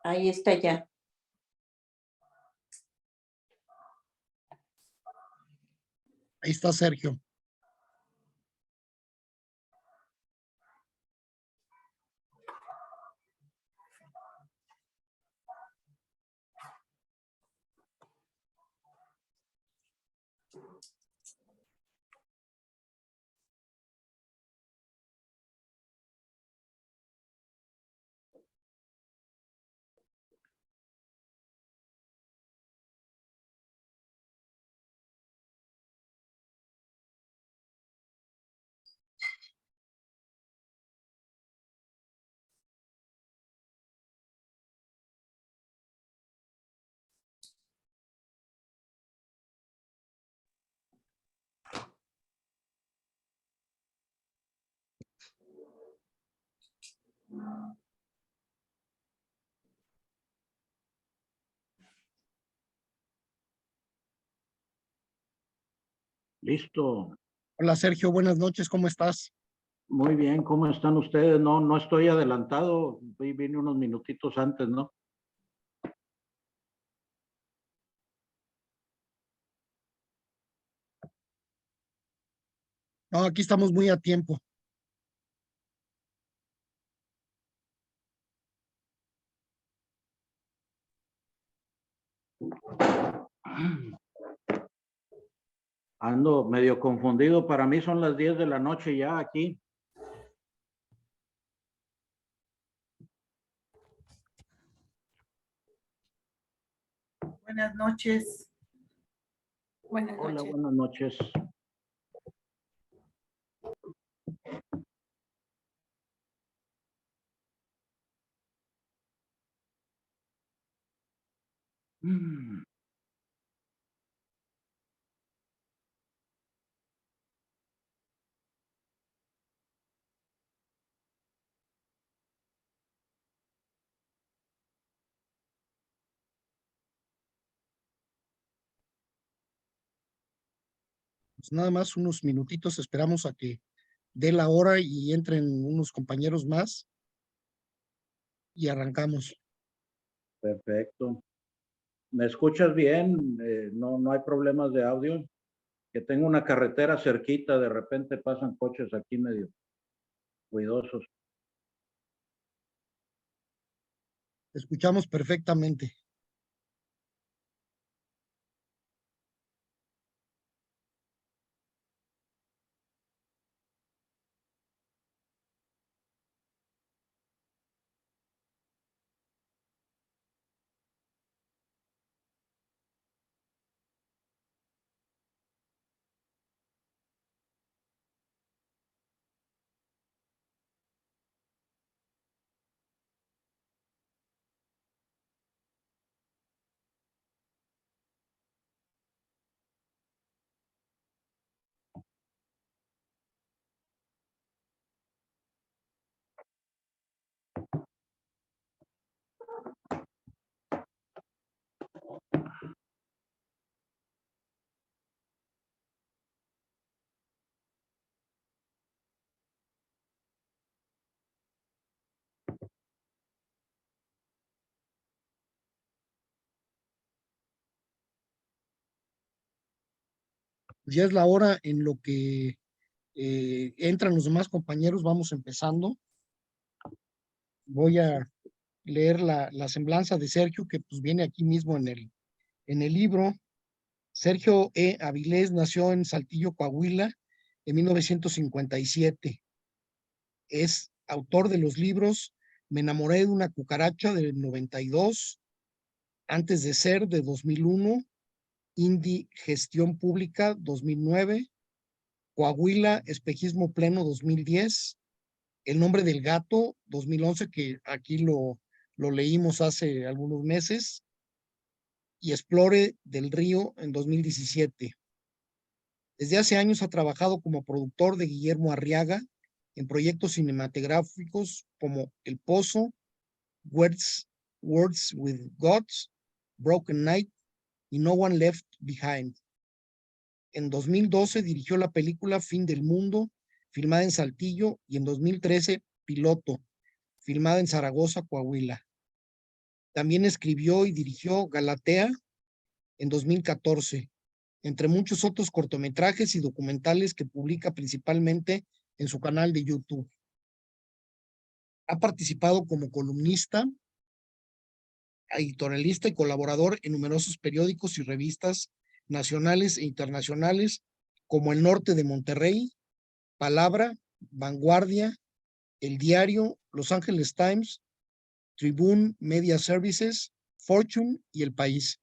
Ahí está ya. Ahí está Sergio. Listo. Hola Sergio, buenas noches, ¿cómo estás? Muy bien, ¿cómo están ustedes? No estoy adelantado, vine unos minutitos antes, ¿no? No, aquí estamos muy a tiempo. Ando medio confundido, para mí son las 10 de la noche ya aquí. Buenas noches. Buenas Hola, noches. buenas noches. Pues nada más unos minutitos, esperamos a que dé la hora y entren unos compañeros más y arrancamos. Perfecto. ¿Me escuchas bien? No hay problemas de audio. Que tengo una carretera cerquita, de repente pasan coches aquí medio ruidosos. Te escuchamos perfectamente. Ya es la hora en lo que entran los demás compañeros, vamos empezando. Voy a leer la semblanza de Sergio, que pues viene aquí mismo en el libro. Sergio E. Avilés nació en Saltillo, Coahuila, en 1957. Es autor de los libros Me enamoré de una cucaracha del 92, Antes de ser de 2001, Indie Gestión Pública 2009, Coahuila Espejismo Pleno 2010, El nombre del gato 2011, que aquí lo leímos hace algunos meses, y Explore del Río en 2017. Desde hace años ha trabajado como productor de Guillermo Arriaga en proyectos cinematográficos como El Pozo, Words with Gods, Broken Night y No One Left Behind. En 2012 dirigió la película Fin del Mundo, filmada en Saltillo, y en 2013 Piloto, filmada en Zaragoza, Coahuila. También escribió y dirigió Galatea en 2014, entre muchos otros cortometrajes y documentales que publica principalmente en su canal de YouTube. Ha participado como columnista, editorialista y colaborador en numerosos periódicos y revistas nacionales e internacionales como El Norte de Monterrey, Palabra, Vanguardia, El Diario, Los Angeles Times, Tribune Media Services, Fortune y El País.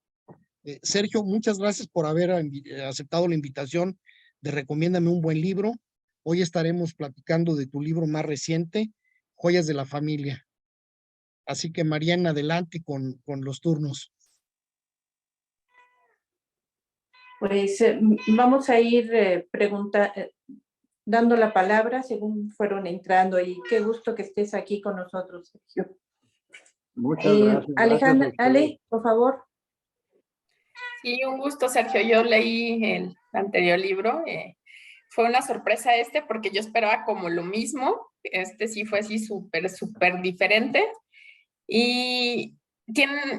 Sergio, muchas gracias por haber aceptado la invitación de Recomiéndame un buen libro. Hoy estaremos platicando de tu libro más reciente, Joyas de la Familia. Así que, Mariana, adelante con los turnos. Pues vamos a ir dando la palabra según fueron entrando y qué gusto que estés aquí con nosotros, Sergio. Muchas gracias. Alejandra, Gracias a ustedes. Ale, por favor. Sí, un gusto, Sergio. Yo leí el anterior libro. Fue una sorpresa porque yo esperaba como lo mismo. Este sí fue así súper diferente. Y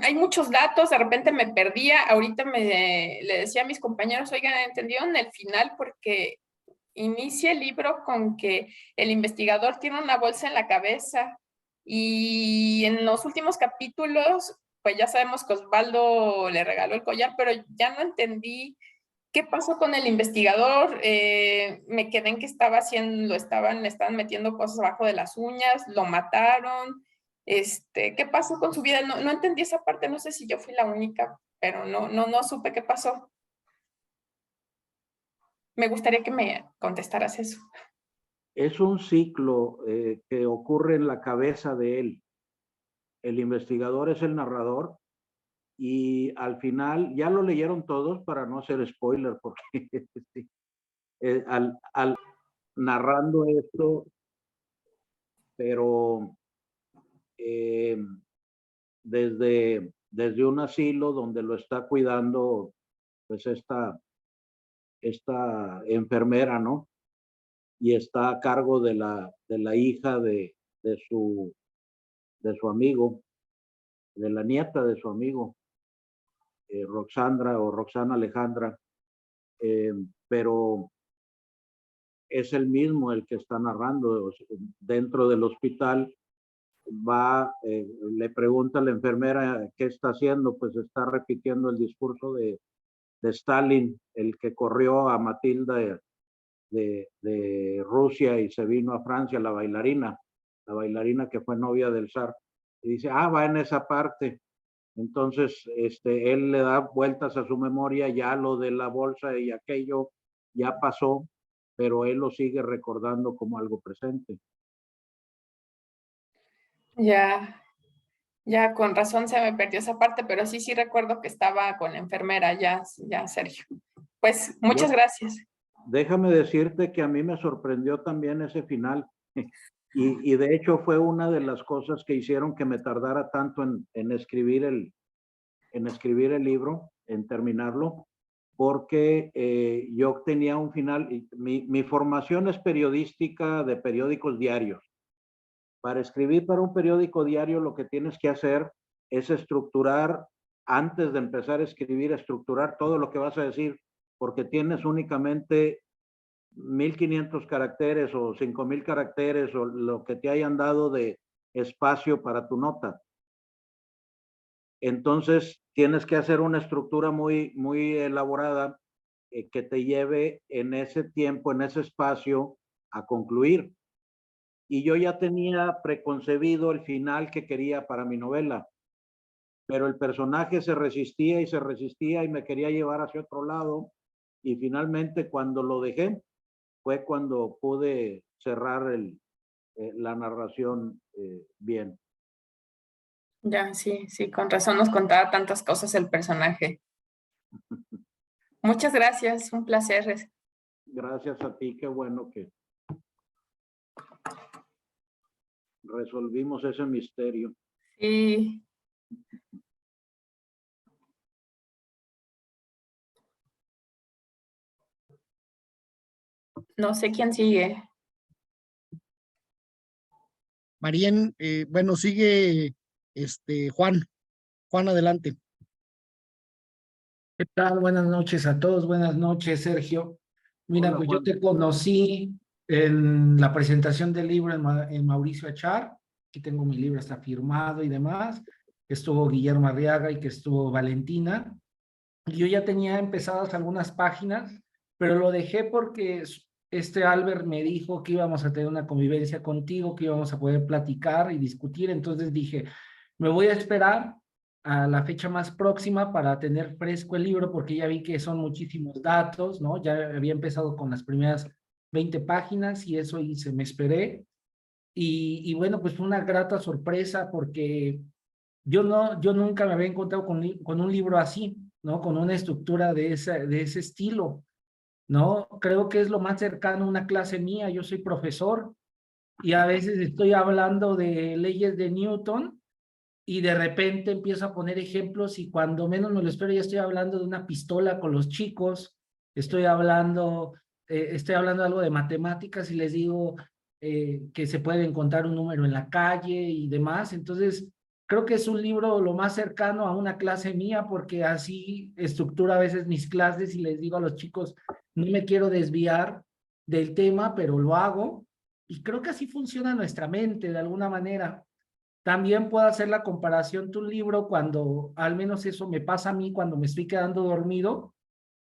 hay muchos datos, de repente me perdía. Ahorita le decía a mis compañeros, oigan, ¿entendieron el final? Porque inicia el libro con que el investigador tiene una bolsa en la cabeza y en los últimos capítulos, pues ya sabemos que Osvaldo le regaló el collar, pero ya no entendí qué pasó con el investigador. Me quedé en que le estaban metiendo cosas abajo de las uñas, lo mataron. ¿Qué pasó con su vida? No entendí esa parte, no sé si yo fui la única, pero no supe qué pasó. Me gustaría que me contestaras eso. Es un ciclo que ocurre en la cabeza de él. El investigador es el narrador y al final, ya lo leyeron todos para no hacer spoiler, porque al narrando esto, pero desde un asilo donde lo está cuidando pues esta enfermera, ¿no? Y está a cargo de la hija de su amigo, de la nieta de su amigo, Roxana Alejandra, pero es el mismo el que está narrando. Dentro del hospital le pregunta a la enfermera qué está haciendo, pues está repitiendo el discurso de Stalin, el que corrió a Matilda de Rusia y se vino a Francia, la bailarina que fue novia del zar, y dice, va en esa parte. Entonces, él le da vueltas a su memoria, ya lo de la bolsa y aquello ya pasó, pero él lo sigue recordando como algo presente. Ya con razón se me perdió esa parte, pero sí recuerdo que estaba con la enfermera ya, Sergio. Pues muchas gracias. Déjame decirte que a mí me sorprendió también ese final. Y de hecho fue una de las cosas que hicieron que me tardara tanto en escribir el libro, en terminarlo, porque yo tenía un final. Mi formación es periodística de periódicos diarios. Para escribir para un periódico diario lo que tienes que hacer es estructurar, antes de empezar a escribir, estructurar todo lo que vas a decir, porque tienes únicamente 1500 caracteres o 5000 caracteres o lo que te hayan dado de espacio para tu nota. Entonces tienes que hacer una estructura muy elaborada que te lleve en ese tiempo, en ese espacio, a concluir. Y yo ya tenía preconcebido el final que quería para mi novela, pero el personaje se resistía y me quería llevar hacia otro lado, y finalmente cuando lo dejé fue cuando pude cerrar la narración bien. Ya, sí, con razón nos contaba tantas cosas el personaje. Muchas gracias, un placer. Gracias a ti, qué bueno que resolvimos ese misterio. Sí. No sé quién sigue. Marién, bueno, sigue Juan. Juan, adelante. ¿Qué tal? Buenas noches a todos. Buenas noches, Sergio. Mira, Hola, pues Juan. yo te conocí en la presentación del libro en Mauricio Achar. Aquí tengo mi libro, está firmado y demás. Que estuvo Guillermo Arriaga y que estuvo Valentina. Y yo ya tenía empezadas algunas páginas, pero lo dejé porque Albert me dijo que íbamos a tener una convivencia contigo, que íbamos a poder platicar y discutir. Entonces dije, me voy a esperar a la fecha más próxima para tener fresco el libro, porque ya vi que son muchísimos datos, ¿no? Ya había empezado con las primeras 20 páginas y eso hice, me esperé. Y bueno, pues fue una grata sorpresa porque yo nunca me había encontrado con un libro así, ¿no? Con una estructura de ese estilo, ¿no? Creo que es lo más cercano a una clase mía. Yo soy profesor y a veces estoy hablando de leyes de Newton y de repente empiezo a poner ejemplos y cuando menos me lo espero ya estoy hablando de una pistola con los chicos, estoy hablando algo de matemáticas y les digo que se puede encontrar un número en la calle y demás. Entonces, creo que es un libro lo más cercano a una clase mía porque así estructuro a veces mis clases y les digo a los chicos, no me quiero desviar del tema, pero lo hago. Y creo que así funciona nuestra mente de alguna manera. También puedo hacer la comparación de un libro cuando, al menos eso me pasa a mí cuando me estoy quedando dormido,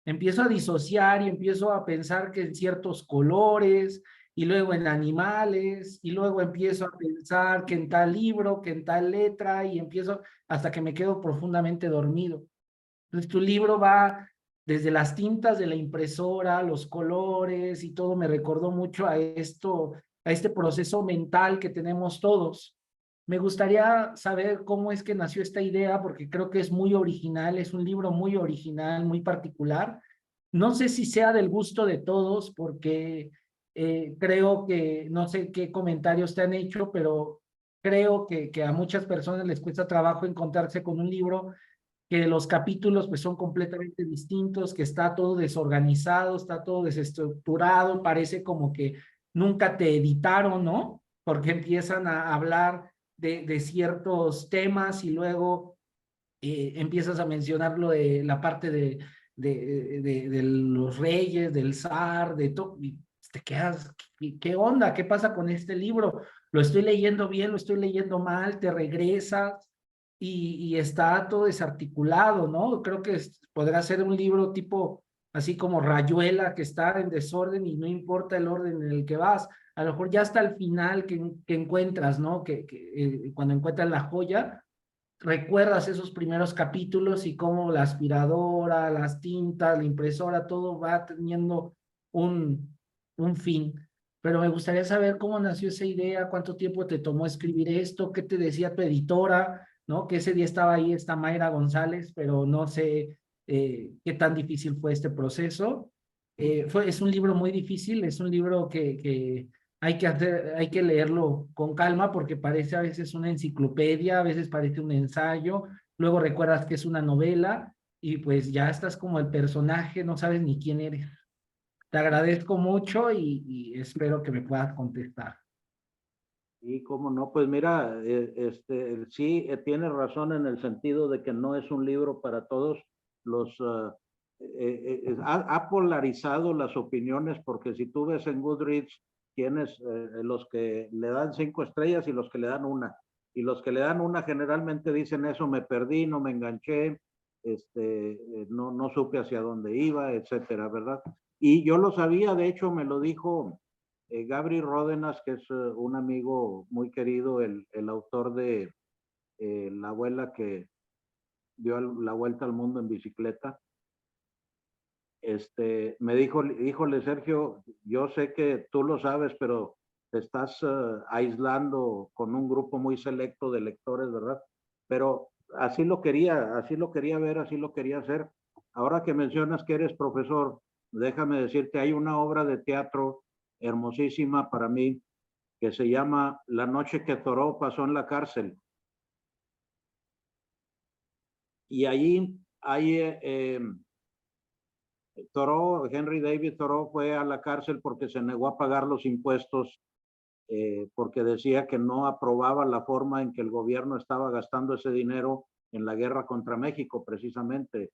empiezo a disociar y empiezo a pensar que en ciertos colores y luego en animales y luego empiezo a pensar que en tal libro, que en tal letra y empiezo hasta que me quedo profundamente dormido. Entonces tu libro va desde las tintas de la impresora, los colores y todo me recordó mucho a esto, a este proceso mental que tenemos todos. Me gustaría saber cómo es que nació esta idea, porque creo que es muy original, es un libro muy original, muy particular. No sé si sea del gusto de todos, porque creo que, no sé qué comentarios te han hecho, pero creo que a muchas personas les cuesta trabajo encontrarse con un libro que los capítulos pues son completamente distintos, que está todo desorganizado, está todo desestructurado, parece como que nunca te editaron, ¿no? Porque empiezan a hablar de ciertos temas y luego empiezas a mencionar lo de la parte de los reyes, del zar, de todo, y te quedas, ¿qué onda? ¿Qué pasa con este libro? ¿Lo estoy leyendo bien? ¿Lo estoy leyendo mal? ¿Te regresas? Y está todo desarticulado, ¿no? Creo que podrá ser un libro tipo, así como Rayuela, que está en desorden y no importa el orden en el que vas. A lo mejor ya hasta el final que encuentras, ¿no? Cuando encuentras la joya, recuerdas esos primeros capítulos y cómo la aspiradora, las tintas, la impresora, todo va teniendo un fin. Pero me gustaría saber cómo nació esa idea, cuánto tiempo te tomó escribir esto, qué te decía tu editora, ¿no? Que ese día estaba ahí esta Mayra González, pero no sé qué tan difícil fue este proceso. Es un libro muy difícil, es un libro que hay que leerlo con calma porque parece a veces una enciclopedia, a veces parece un ensayo, luego recuerdas que es una novela y pues ya estás como el personaje, no sabes ni quién eres. Te agradezco mucho y espero que me puedas contestar. Y cómo no, pues mira, sí, tienes razón en el sentido de que no es un libro para todos. Ha polarizado las opiniones porque si tú ves en Goodreads, tienes los que le dan 5 estrellas y los que le dan 1. Y los que le dan 1 generalmente dicen eso, me perdí, no me enganché, no supe hacia dónde iba, etcétera, ¿verdad? Y yo lo sabía, de hecho me lo dijo Gabri Ródenas, que es un amigo muy querido, el autor de La abuela que dio la vuelta al mundo en bicicleta. Me dijo, híjole Sergio, yo sé que tú lo sabes, pero te estás aislando con un grupo muy selecto de lectores, ¿verdad? Pero así lo quería ver, así lo quería hacer. Ahora que mencionas que eres profesor, déjame decirte, hay una obra de teatro hermosísima para mí que se llama La noche que Thoreau pasó en la cárcel. Y allí hay Thoreau, Henry David Thoreau fue a la cárcel porque se negó a pagar los impuestos, porque decía que no aprobaba la forma en que el gobierno estaba gastando ese dinero la guerra contra México, precisamente.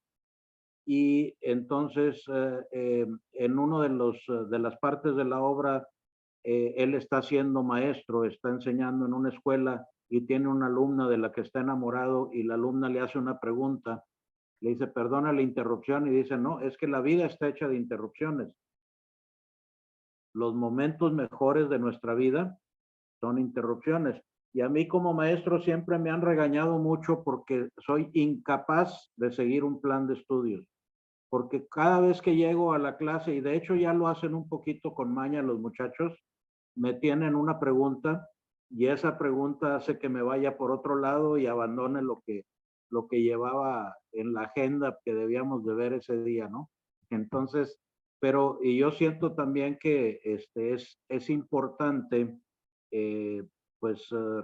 Y entonces, en uno de las partes de la obra, él está siendo maestro, está enseñando en una escuela y tiene una alumna de la que está enamorado y la alumna le hace una pregunta, le dice, perdona la interrupción, y dice, no, es que la vida está hecha de interrupciones. Los momentos mejores de nuestra vida son interrupciones. Y a mí como maestro siempre me han regañado mucho porque soy incapaz de seguir un plan de estudios. Porque cada vez que llego a la clase, y de hecho ya lo hacen un poquito con maña los muchachos, me tienen una pregunta y esa pregunta hace que me vaya por otro lado y abandone lo que llevaba en la agenda que debíamos de ver ese día, ¿no? Entonces, y yo siento también que es importante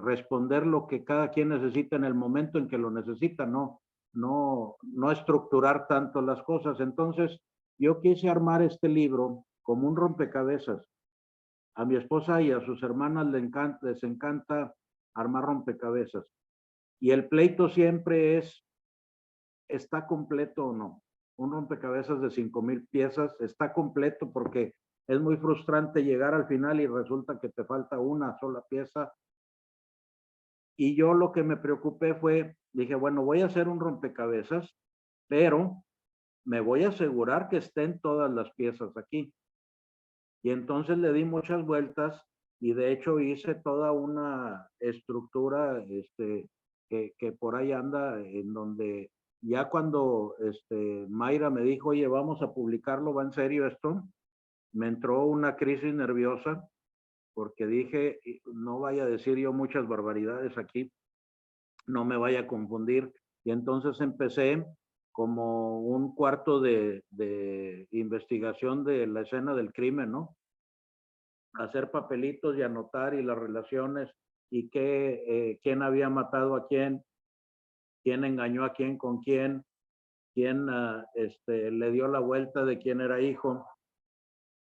responder lo que cada quien necesita en el momento en que lo necesita, no estructurar tanto las cosas. Entonces, yo quise armar este libro como un rompecabezas. A mi esposa y a sus hermanas les encanta armar rompecabezas. Y el pleito siempre es, ¿está completo o no? Un rompecabezas de 5,000 piezas está completo, porque es muy frustrante llegar al final y resulta que te falta una sola pieza. Y yo lo que me preocupé fue, dije, bueno, voy a hacer un rompecabezas, pero me voy a asegurar que estén todas las piezas aquí. Y entonces le di muchas vueltas y de hecho hice toda una estructura que por ahí anda, en donde ya cuando Mayra me dijo, oye, vamos a publicarlo, ¿va en serio esto? Me entró una crisis nerviosa porque dije, no vaya a decir yo muchas barbaridades aquí, no me vaya a confundir. Y entonces empecé como un cuarto de investigación de la escena del crimen, ¿no? Hacer papelitos y anotar y las relaciones y quién había matado a quién engañó a quién con quién le dio la vuelta de quién era hijo,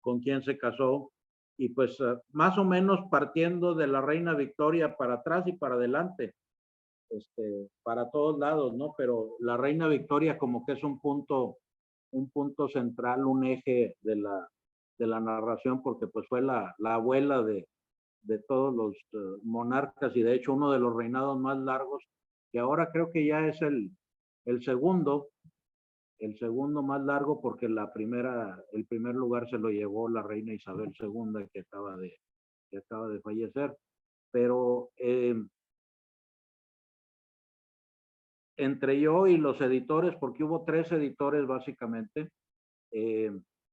con quién se casó, y pues más o menos partiendo de la reina Victoria para atrás y para adelante, para todos lados, ¿no? Pero la reina Victoria como que es un punto central, un eje de la narración, porque pues fue la abuela de todos los monarcas, y de hecho uno de los reinados más largos, que ahora creo que ya es el segundo más largo, porque el primer lugar se lo llevó la reina Isabel II, que acaba de fallecer. Pero entre yo y los editores, porque hubo 3 editores básicamente,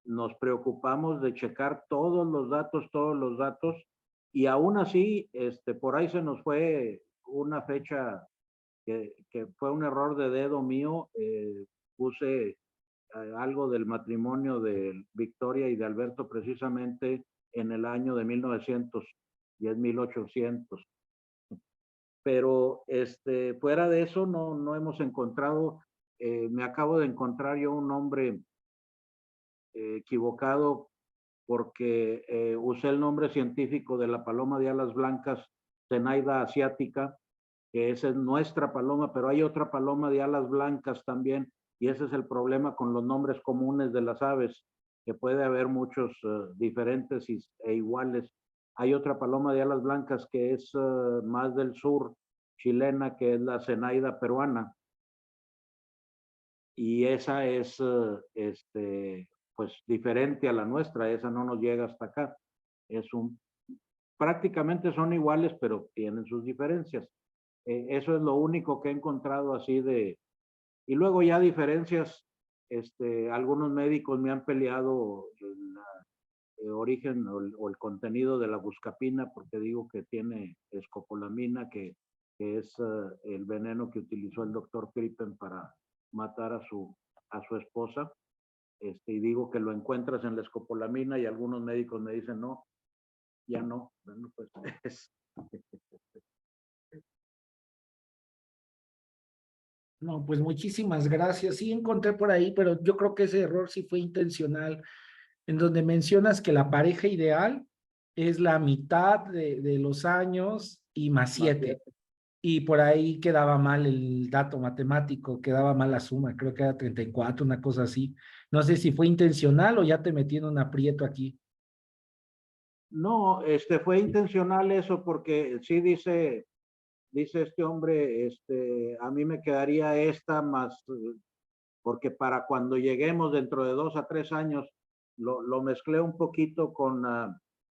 nos preocupamos de checar todos los datos, y aún así, por ahí se nos fue una fecha que fue un error de dedo mío. Puse algo del matrimonio de Victoria y de Alberto precisamente en el año de 1900 y es 1800. Pero fuera de eso no hemos encontrado. Me acabo de encontrar yo un nombre equivocado, porque usé el nombre científico de la paloma de alas blancas, Zenaida asiática, que esa es nuestra paloma, pero hay otra paloma de alas blancas también, y ese es el problema con los nombres comunes de las aves, que puede haber muchos diferentes e iguales. Hay otra paloma de alas blancas que es más del sur, chilena, que es la Zenaida peruana, y esa es pues diferente a la nuestra, esa no nos llega hasta acá. Prácticamente son iguales, pero tienen sus diferencias. Eso es lo único que he encontrado así y luego ya diferencias. Algunos médicos me han peleado el origen o el contenido de la buscapina, porque digo que tiene escopolamina, que es el veneno que utilizó el doctor Crippen para matar a su esposa. Y digo que lo encuentras en la escopolamina, y algunos médicos me dicen, no, ya no. Bueno, pues No, pues muchísimas gracias. Sí encontré por ahí, pero yo creo que ese error sí fue intencional, en donde mencionas que la pareja ideal es la mitad de los años y más 7. y por ahí quedaba mal el dato matemático, quedaba mal la suma, creo que era 34, una cosa así. No sé si fue intencional o ya te metí en un aprieto aquí. No, fue intencional eso porque sí dice este hombre, a mí me quedaría esta más, porque para cuando lleguemos dentro de 2 a 3 años, lo mezclé un poquito con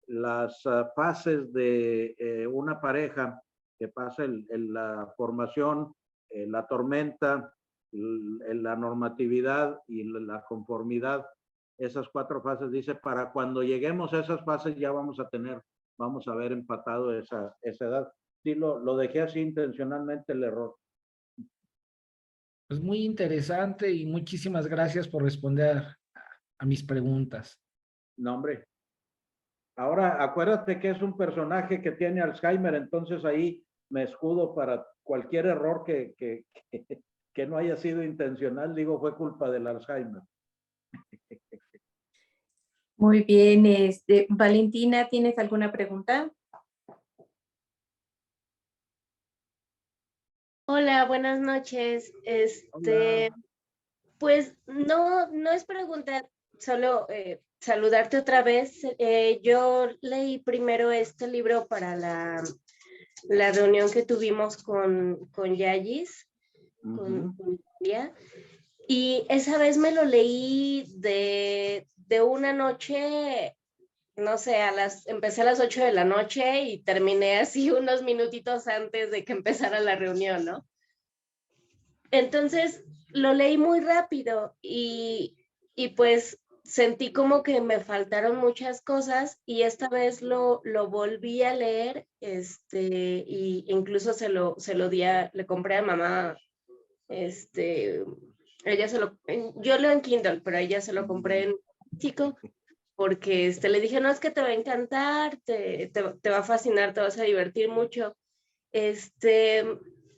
las fases de una pareja que pasa la formación, la tormenta, la normatividad y la conformidad. Esas 4 fases, dice, para cuando lleguemos a esas fases ya vamos a haber empatado esa edad. Sí, lo dejé así intencionalmente el error. Pues muy interesante y muchísimas gracias por responder a mis preguntas. No, hombre. Ahora, acuérdate que es un personaje que tiene Alzheimer, entonces ahí me escudo para cualquier error que no haya sido intencional, digo, fue culpa del Alzheimer. Muy bien, Valentina, ¿tienes alguna pregunta? Hola, buenas noches. Hola. Pues no es preguntar, solo saludarte otra vez. Yo leí primero este libro para la reunión que tuvimos con Yayis, con María, y esa vez me lo leí de una noche, no sé, empecé a las 8 de la noche y terminé así unos minutitos antes de que empezara la reunión, ¿no? Entonces lo leí muy rápido y pues sentí como que me faltaron muchas cosas y esta vez lo volví a leer, y incluso se lo le compré a mamá, ella yo leo en Kindle, pero ella se lo compré en físico porque le dije, no, es que te va a encantar, te va a fascinar, te vas a divertir mucho.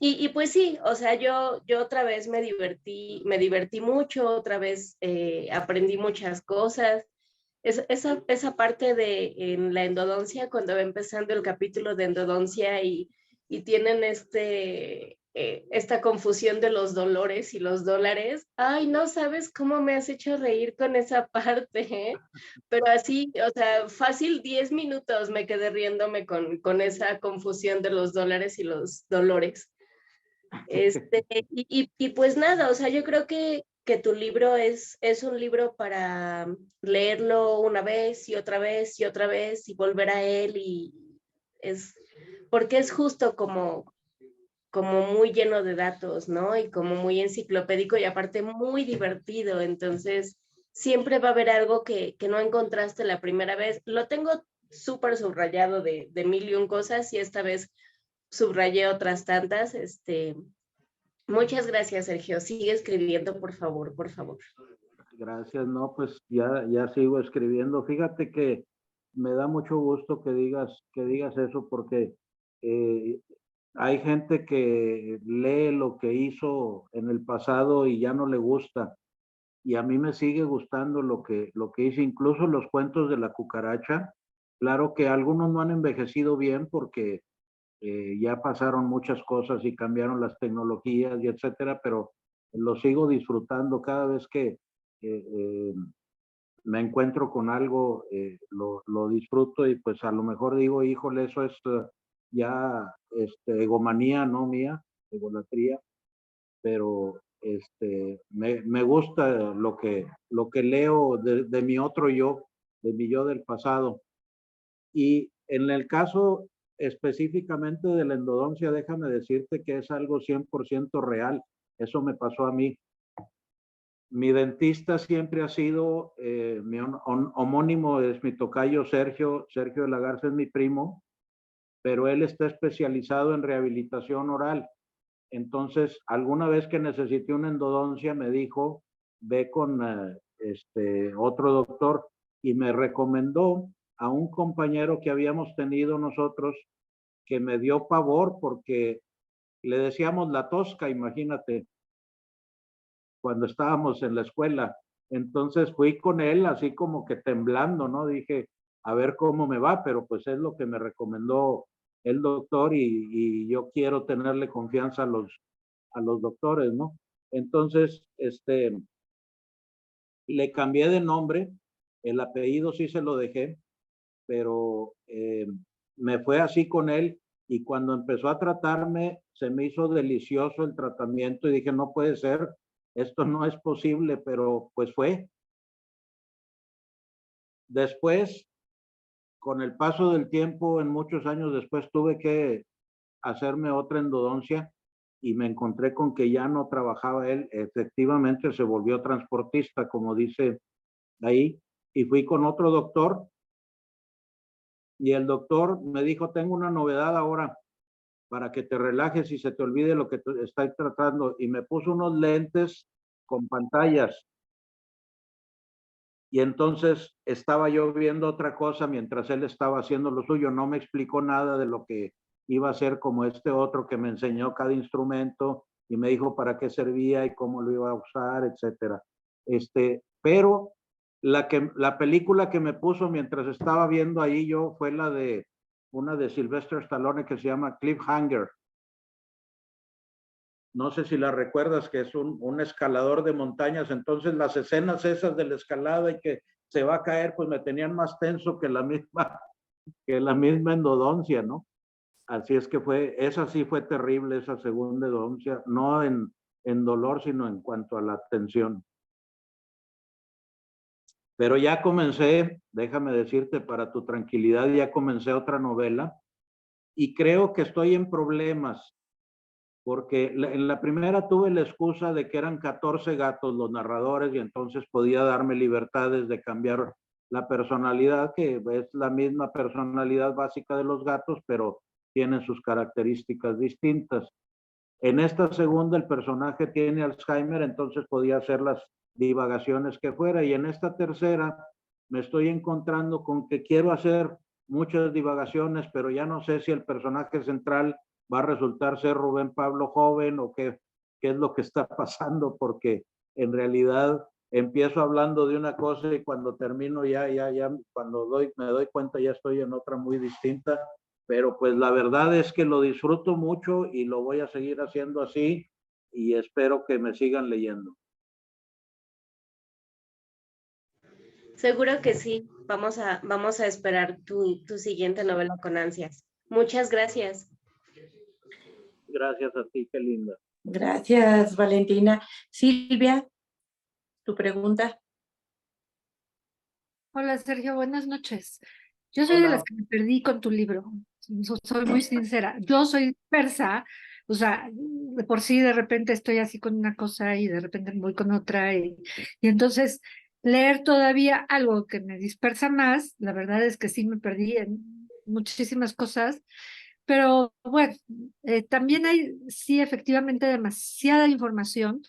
Y pues sí, o sea, yo otra vez me divertí mucho, otra vez aprendí muchas cosas. Esa parte de en la endodoncia, cuando va empezando el capítulo de endodoncia y tienen esta confusión de los dolores y los dólares, ay, no sabes cómo me has hecho reír con esa parte, ¿eh? Pero así, o sea, fácil 10 minutos me quedé riéndome con esa confusión de los dólares y los dolores. Y pues nada, o sea, yo creo que tu libro es un libro para leerlo una vez y otra vez y otra vez y volver a él porque es justo como muy lleno de datos, ¿no? Y como muy enciclopédico y aparte muy divertido, entonces siempre va a haber algo que no encontraste la primera vez. Lo tengo súper subrayado de 1001 cosas y esta vez subrayé otras tantas, Muchas gracias, Sergio. Sigue escribiendo, por favor, por favor. Gracias, no, pues ya sigo escribiendo. Fíjate que me da mucho gusto que digas eso porque hay gente que lee lo que hizo en el pasado y ya no le gusta. Y a mí me sigue gustando lo que hice, incluso los cuentos de la cucaracha. Claro que algunos no han envejecido bien porque ya pasaron muchas cosas y cambiaron las tecnologías y etcétera, pero lo sigo disfrutando cada vez que me encuentro con algo, lo disfruto y pues a lo mejor digo, híjole, eso es ya egomanía, no mía, egolatría, pero me gusta lo que leo de mi otro yo, de mi yo del pasado. Y en el caso específicamente de la endodoncia, déjame decirte que es algo 100% real. Eso me pasó a mí. Mi dentista siempre ha sido, mi homónimo es mi tocayo Sergio de la Garza es mi primo, pero él está especializado en rehabilitación oral. Entonces, alguna vez que necesité una endodoncia, me dijo, ve con otro doctor y me recomendó a un compañero que habíamos tenido nosotros que me dio pavor porque le decíamos la tosca, imagínate, cuando estábamos en la escuela. Entonces fui con él así como que temblando, ¿no? Dije, a ver cómo me va, pero pues es lo que me recomendó el doctor y yo quiero tenerle confianza a los doctores, ¿no? Entonces, le cambié de nombre, el apellido sí se lo dejé, pero me fue así con él y cuando empezó a tratarme se me hizo delicioso el tratamiento y dije, no puede ser, esto no es posible, pero pues fue. Después, con el paso del tiempo, en muchos años después, tuve que hacerme otra endodoncia y me encontré con que ya no trabajaba él. Efectivamente, se volvió transportista, como dice ahí, y fui con otro doctor y el doctor me dijo, tengo una novedad ahora para que te relajes y se te olvide lo que te estás tratando. Y me puso unos lentes con pantallas. Y entonces estaba yo viendo otra cosa mientras él estaba haciendo lo suyo. No me explicó nada de lo que iba a hacer como este otro que me enseñó cada instrumento y me dijo para qué servía y cómo lo iba a usar, etcétera. Pero la película que me puso mientras estaba viendo ahí yo fue una de Sylvester Stallone que se llama Cliffhanger. No sé si la recuerdas, que es un escalador de montañas. Entonces las escenas esas de la escalada y que se va a caer, pues me tenían más tenso que la misma endodoncia, ¿no? Así es que esa sí fue terrible, esa segunda endodoncia, no en dolor, sino en cuanto a la tensión. Pero ya comencé, déjame decirte, para tu tranquilidad, ya comencé otra novela y creo que estoy en problemas porque en la primera tuve la excusa de que eran 14 gatos los narradores y entonces podía darme libertades de cambiar la personalidad, que es la misma personalidad básica de los gatos, pero tienen sus características distintas. En esta segunda el personaje tiene Alzheimer, entonces podía hacer las divagaciones que fuera, y en esta tercera me estoy encontrando con que quiero hacer muchas divagaciones, pero ya no sé si el personaje central va a resultar ser Rubén Pablo joven o qué es lo que está pasando, porque en realidad empiezo hablando de una cosa y cuando termino cuando me doy cuenta ya estoy en otra muy distinta, pero pues la verdad es que lo disfruto mucho y lo voy a seguir haciendo así y espero que me sigan leyendo. Seguro que sí. Vamos a esperar tu siguiente novela con ansias. Muchas gracias. Gracias a ti, qué linda. Gracias, Valentina. Silvia, tu pregunta. Hola Sergio, buenas noches. Yo soy de las que me perdí con tu libro, soy muy sincera. Yo soy persa, o sea, de por sí de repente estoy así con una cosa y de repente voy con otra y entonces leer todavía algo que me dispersa más, la verdad es que sí me perdí en muchísimas cosas, pero bueno, también hay sí efectivamente demasiada información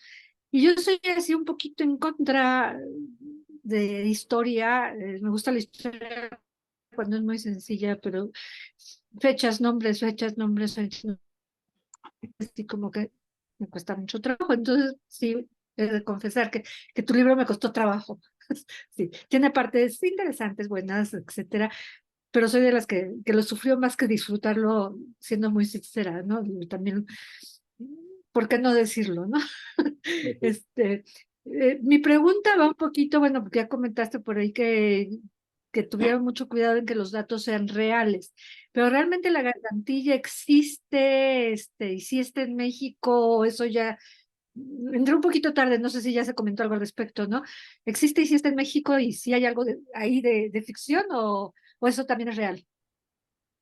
y yo soy así un poquito en contra de historia, me gusta la historia cuando es muy sencilla, pero fechas, nombres, así como que me cuesta mucho trabajo. Entonces, sí, he de confesar que tu libro me costó trabajo. Sí, tiene partes interesantes, buenas, etcétera, pero soy de las que lo sufrió más que disfrutarlo, siendo muy sincera, ¿no? Y también, ¿por qué no decirlo, no? Mi pregunta va un poquito, bueno, porque ya comentaste por ahí que tuvieron mucho cuidado en que los datos sean reales, pero realmente la gargantilla existe, y si está en México, eso ya, entré un poquito tarde, no sé si ya se comentó algo al respecto, ¿no? ¿Existe y si está en México y si hay algo ahí de ficción o eso también es real?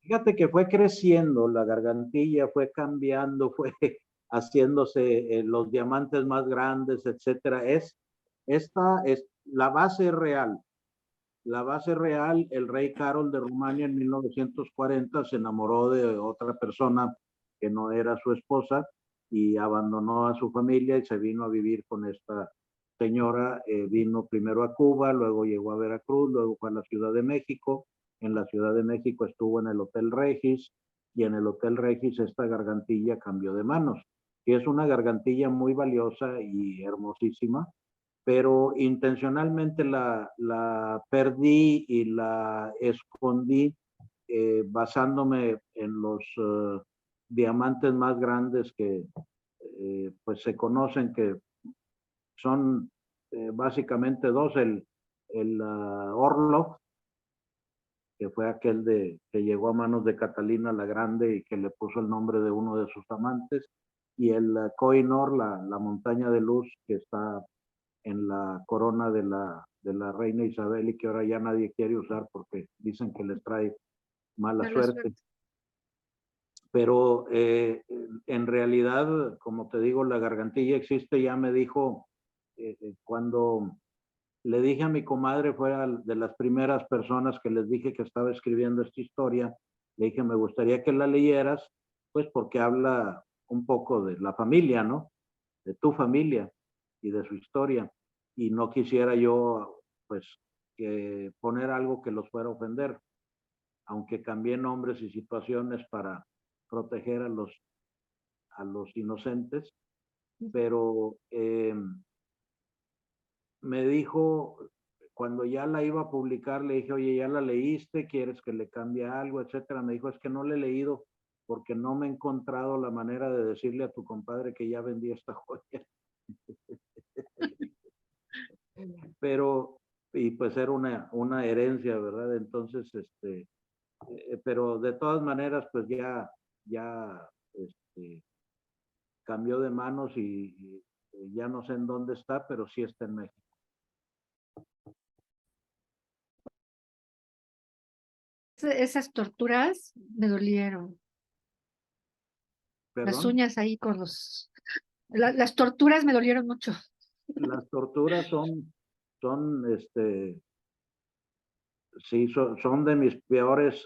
Fíjate que fue creciendo, la gargantilla fue cambiando, fue haciéndose los diamantes más grandes, etcétera. Esta es la base real. La base real, el rey Carol de Rumania en 1940 se enamoró de otra persona que no era su esposa y abandonó a su familia y se vino a vivir con esta señora. Vino primero a Cuba, luego llegó a Veracruz, luego fue a la Ciudad de México. En la Ciudad de México estuvo en el Hotel Regis y en el Hotel Regis esta gargantilla cambió de manos. Y es una gargantilla muy valiosa y hermosísima, pero intencionalmente la perdí y la escondí basándome en los diamantes más grandes que pues se conocen, que son básicamente dos, el Orlov, que fue aquel que llegó a manos de Catalina la Grande y que le puso el nombre de uno de sus amantes, y el Koh-i-Noor, la montaña de luz que está en la corona de la reina Isabel y que ahora ya nadie quiere usar porque dicen que les trae mala suerte. Pero en realidad, como te digo, la gargantilla existe. Ya me dijo, cuando le dije a mi comadre, fue de las primeras personas que les dije que estaba escribiendo esta historia, le dije, me gustaría que la leyeras, pues porque habla un poco de la familia, ¿no? De tu familia y de su historia. Y no quisiera yo, pues, que poner algo que los fuera a ofender, aunque cambié nombres y situaciones para proteger a los inocentes, pero me dijo, cuando ya la iba a publicar, le dije, oye, ¿ya la leíste? ¿Quieres que le cambie algo? Etcétera. Me dijo, es que no la he leído porque no me he encontrado la manera de decirle a tu compadre que ya vendí esta joya. Pero, y pues era una herencia, ¿verdad? Entonces, pero de todas maneras, pues ya cambió de manos y ya no sé en dónde está, pero sí está en México. Esas torturas me dolieron. Las ¿Perdón? uñas ahí con las torturas me dolieron mucho. Las torturas son sí, son de mis peores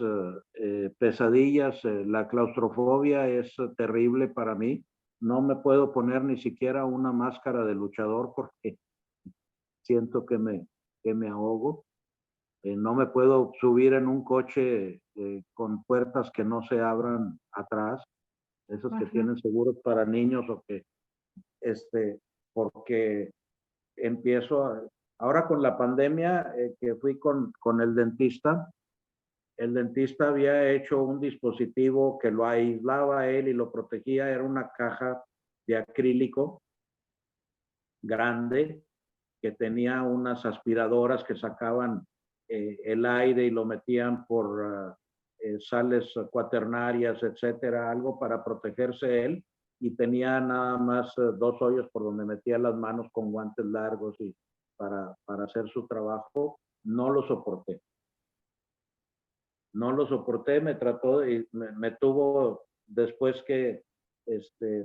pesadillas. La claustrofobia es terrible para mí. No me puedo poner ni siquiera una máscara de luchador porque siento que me ahogo. No me puedo subir en un coche con puertas que no se abran atrás, esos que Ajá. tienen seguros para niños, o que, porque ahora con la pandemia, que fui con el dentista había hecho un dispositivo que lo aislaba a él y lo protegía. Era una caja de acrílico grande que tenía unas aspiradoras que sacaban el aire y lo metían por sales cuaternarias, etcétera, algo para protegerse él, y tenía nada más 2 hoyos por donde metía las manos con guantes largos y para hacer su trabajo. No lo soporté. No lo soporté, me trató y me tuvo después que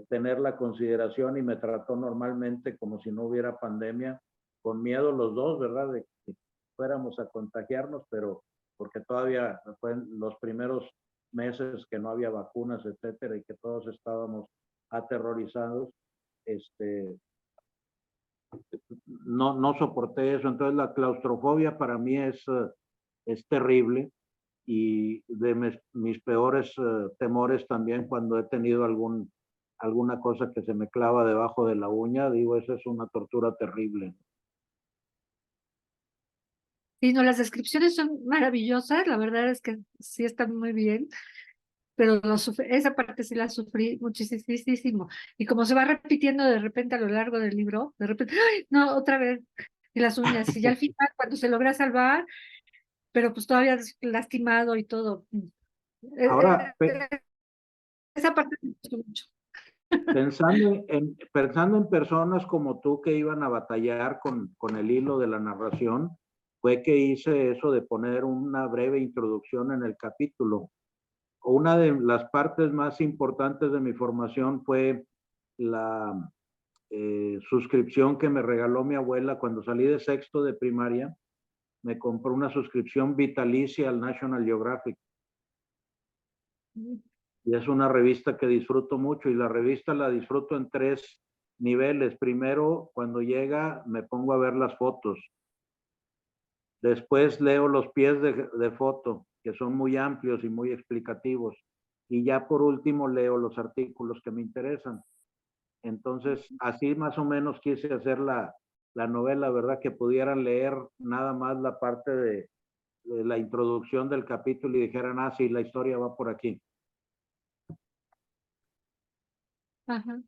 tener la consideración, y me trató normalmente como si no hubiera pandemia, con miedo los dos, ¿verdad? De que fuéramos a contagiarnos, pero porque todavía fue en los primeros meses que no había vacunas, etcétera, y que todos estábamos aterrorizados, no soporté eso. Entonces la claustrofobia para mí es terrible, y de mis peores temores también, cuando he tenido alguna cosa que se me clava debajo de la uña, digo, esa es una tortura terrible. Sí, no, las descripciones son maravillosas, la verdad es que sí están muy bien, pero esa parte sí la sufrí muchísimo. Y como se va repitiendo de repente a lo largo del libro, de repente, ¡ay! No, otra vez, y las uñas, y ya al final, cuando se logra salvar, pero pues todavía lastimado y todo. Ahora, Esa parte me gustó mucho. pensando en personas como tú que iban a batallar con el hilo de la narración, fue que hice eso de poner una breve introducción en el capítulo. Una de las partes más importantes de mi formación fue la suscripción que me regaló mi abuela cuando salí de sexto de primaria. Me compró una suscripción vitalicia al National Geographic. Y es una revista que disfruto mucho, y la revista la disfruto en 3 niveles. Primero, cuando llega, me pongo a ver las fotos. Después leo los pies de foto, que son muy amplios y muy explicativos. Y ya por último leo los artículos que me interesan. Entonces, así más o menos quise hacer la novela, ¿verdad? Que pudieran leer nada más la parte la introducción del capítulo y dijeran, ah, sí, la historia va por aquí. Ajá.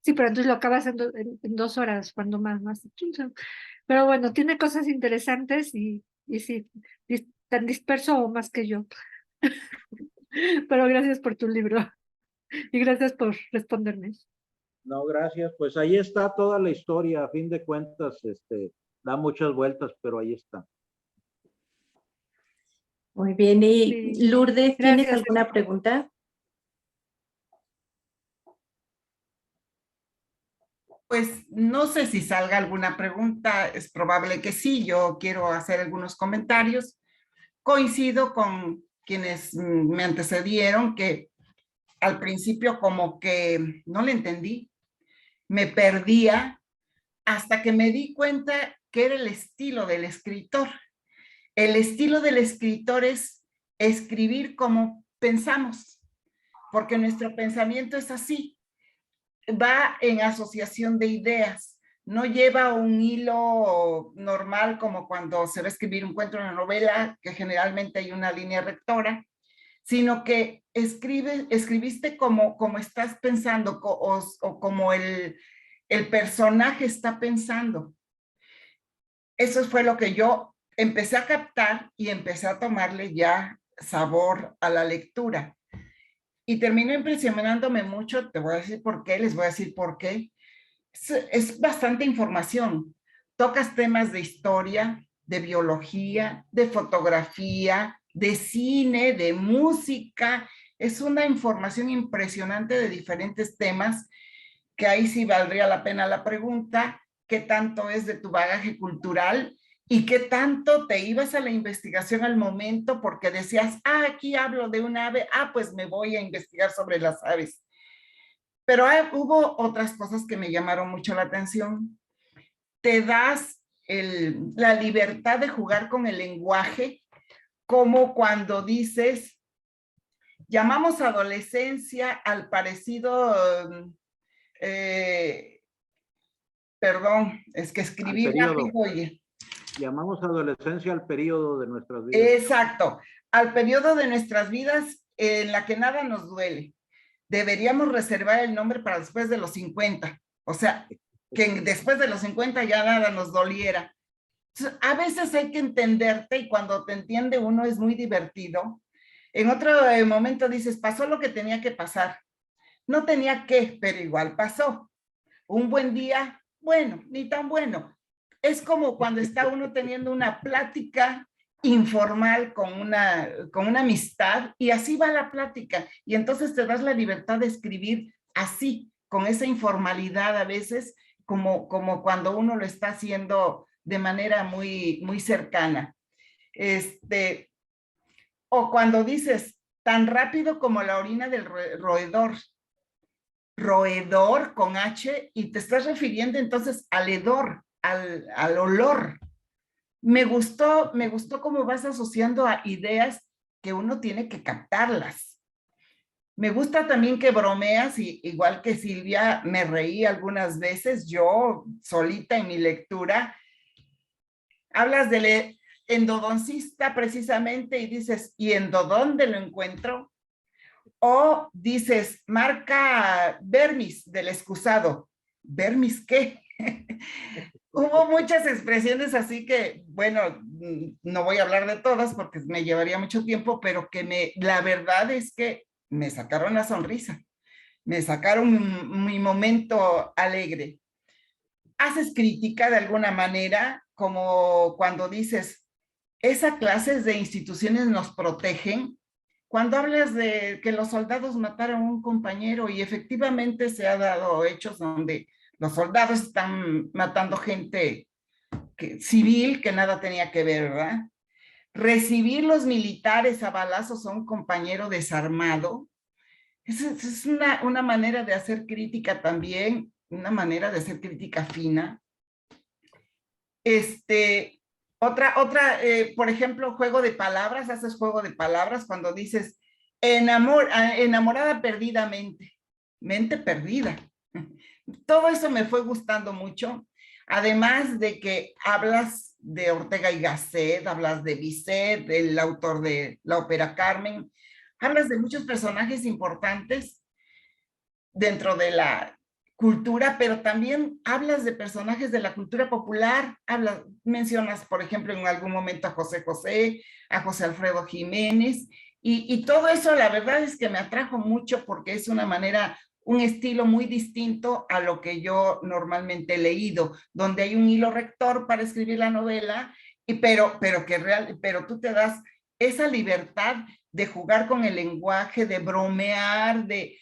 Sí, pero entonces lo acabas en 2 horas, cuando más. Pero bueno, tiene cosas interesantes y sí, tan disperso o más que yo. Pero gracias por tu libro y gracias por responderme. No, gracias. Pues ahí está toda la historia. A fin de cuentas, da muchas vueltas, pero ahí está. Muy bien. Y Sí. Lourdes, ¿tienes Gracias. alguna pregunta? Pues no sé si salga alguna pregunta, es probable que sí, yo quiero hacer algunos comentarios. Coincido con quienes me antecedieron que al principio como que no le entendí, me perdía hasta que me di cuenta que era el estilo del escritor. El estilo del escritor es escribir como pensamos, porque nuestro pensamiento es así, va en asociación de ideas, no lleva un hilo normal como cuando se va a escribir un cuento, una novela, que generalmente hay una línea rectora, sino que escribiste como estás pensando o como el personaje está pensando. Eso fue lo que yo empecé a captar y empecé a tomarle ya sabor a la lectura. Y terminó impresionándome mucho, te voy a decir por qué, les voy a decir por qué. Es bastante información. Tocas temas de historia, de biología, de fotografía, de cine, de música. Es una información impresionante de diferentes temas, que ahí sí valdría la pena la pregunta, ¿qué tanto es de tu bagaje cultural? ¿Y qué tanto te ibas a la investigación al momento porque decías, ah, aquí hablo de un ave, ah, pues me voy a investigar sobre las aves? Pero hubo otras cosas que me llamaron mucho la atención. Te das la libertad de jugar con el lenguaje, como cuando dices, llamamos adolescencia al parecido, perdón, es que escribí rápido, oye. Llamamos adolescencia al periodo de nuestras vidas. Exacto, al periodo de nuestras vidas en la que nada nos duele. Deberíamos reservar el nombre para después de los 50, o sea, que después de los 50 ya nada nos doliera. Entonces, a veces hay que entenderte y cuando te entiende uno es muy divertido. En otro momento dices, pasó lo que tenía que pasar. No tenía que, pero igual pasó. Un buen día, bueno, ni tan bueno. Es como cuando está uno teniendo una plática informal con una amistad y así va la plática. Y entonces te das la libertad de escribir así, con esa informalidad a veces, como cuando uno lo está haciendo de manera muy, muy cercana. O cuando dices, tan rápido como la orina del roedor. Roedor con H, y te estás refiriendo entonces al hedor, al olor. Me gustó cómo vas asociando a ideas que uno tiene que captarlas. Me gusta también que bromeas, y igual que Silvia, me reí algunas veces, yo solita en mi lectura. Hablas del endodoncista precisamente y dices, ¿y dónde lo encuentro? O dices, marca Vermis del excusado. ¿Vermis qué? Hubo muchas expresiones así que, bueno, no voy a hablar de todas porque me llevaría mucho tiempo, pero que la verdad es que me sacaron la sonrisa, me sacaron mi momento alegre. Haces crítica de alguna manera, como cuando dices, esa clase de instituciones nos protegen. Cuando hablas de que los soldados mataron a un compañero y efectivamente se ha dado hechos donde los soldados están matando gente civil que nada tenía que ver, ¿verdad? Recibir los militares a balazos a un compañero desarmado, es una manera de hacer crítica también, una manera de hacer crítica fina. Por ejemplo, juego de palabras, haces juego de palabras cuando dices enamorada perdidamente, mente perdida. Todo eso me fue gustando mucho, además de que hablas de Ortega y Gasset, hablas de Bizet, el autor de la ópera Carmen, hablas de muchos personajes importantes dentro de la cultura, pero también hablas de personajes de la cultura popular, mencionas, por ejemplo, en algún momento a José José, a José Alfredo Jiménez, y todo eso la verdad es que me atrajo mucho porque es una manera, un estilo muy distinto a lo que yo normalmente he leído, donde hay un hilo rector para escribir la novela, pero tú te das esa libertad de jugar con el lenguaje, de bromear, de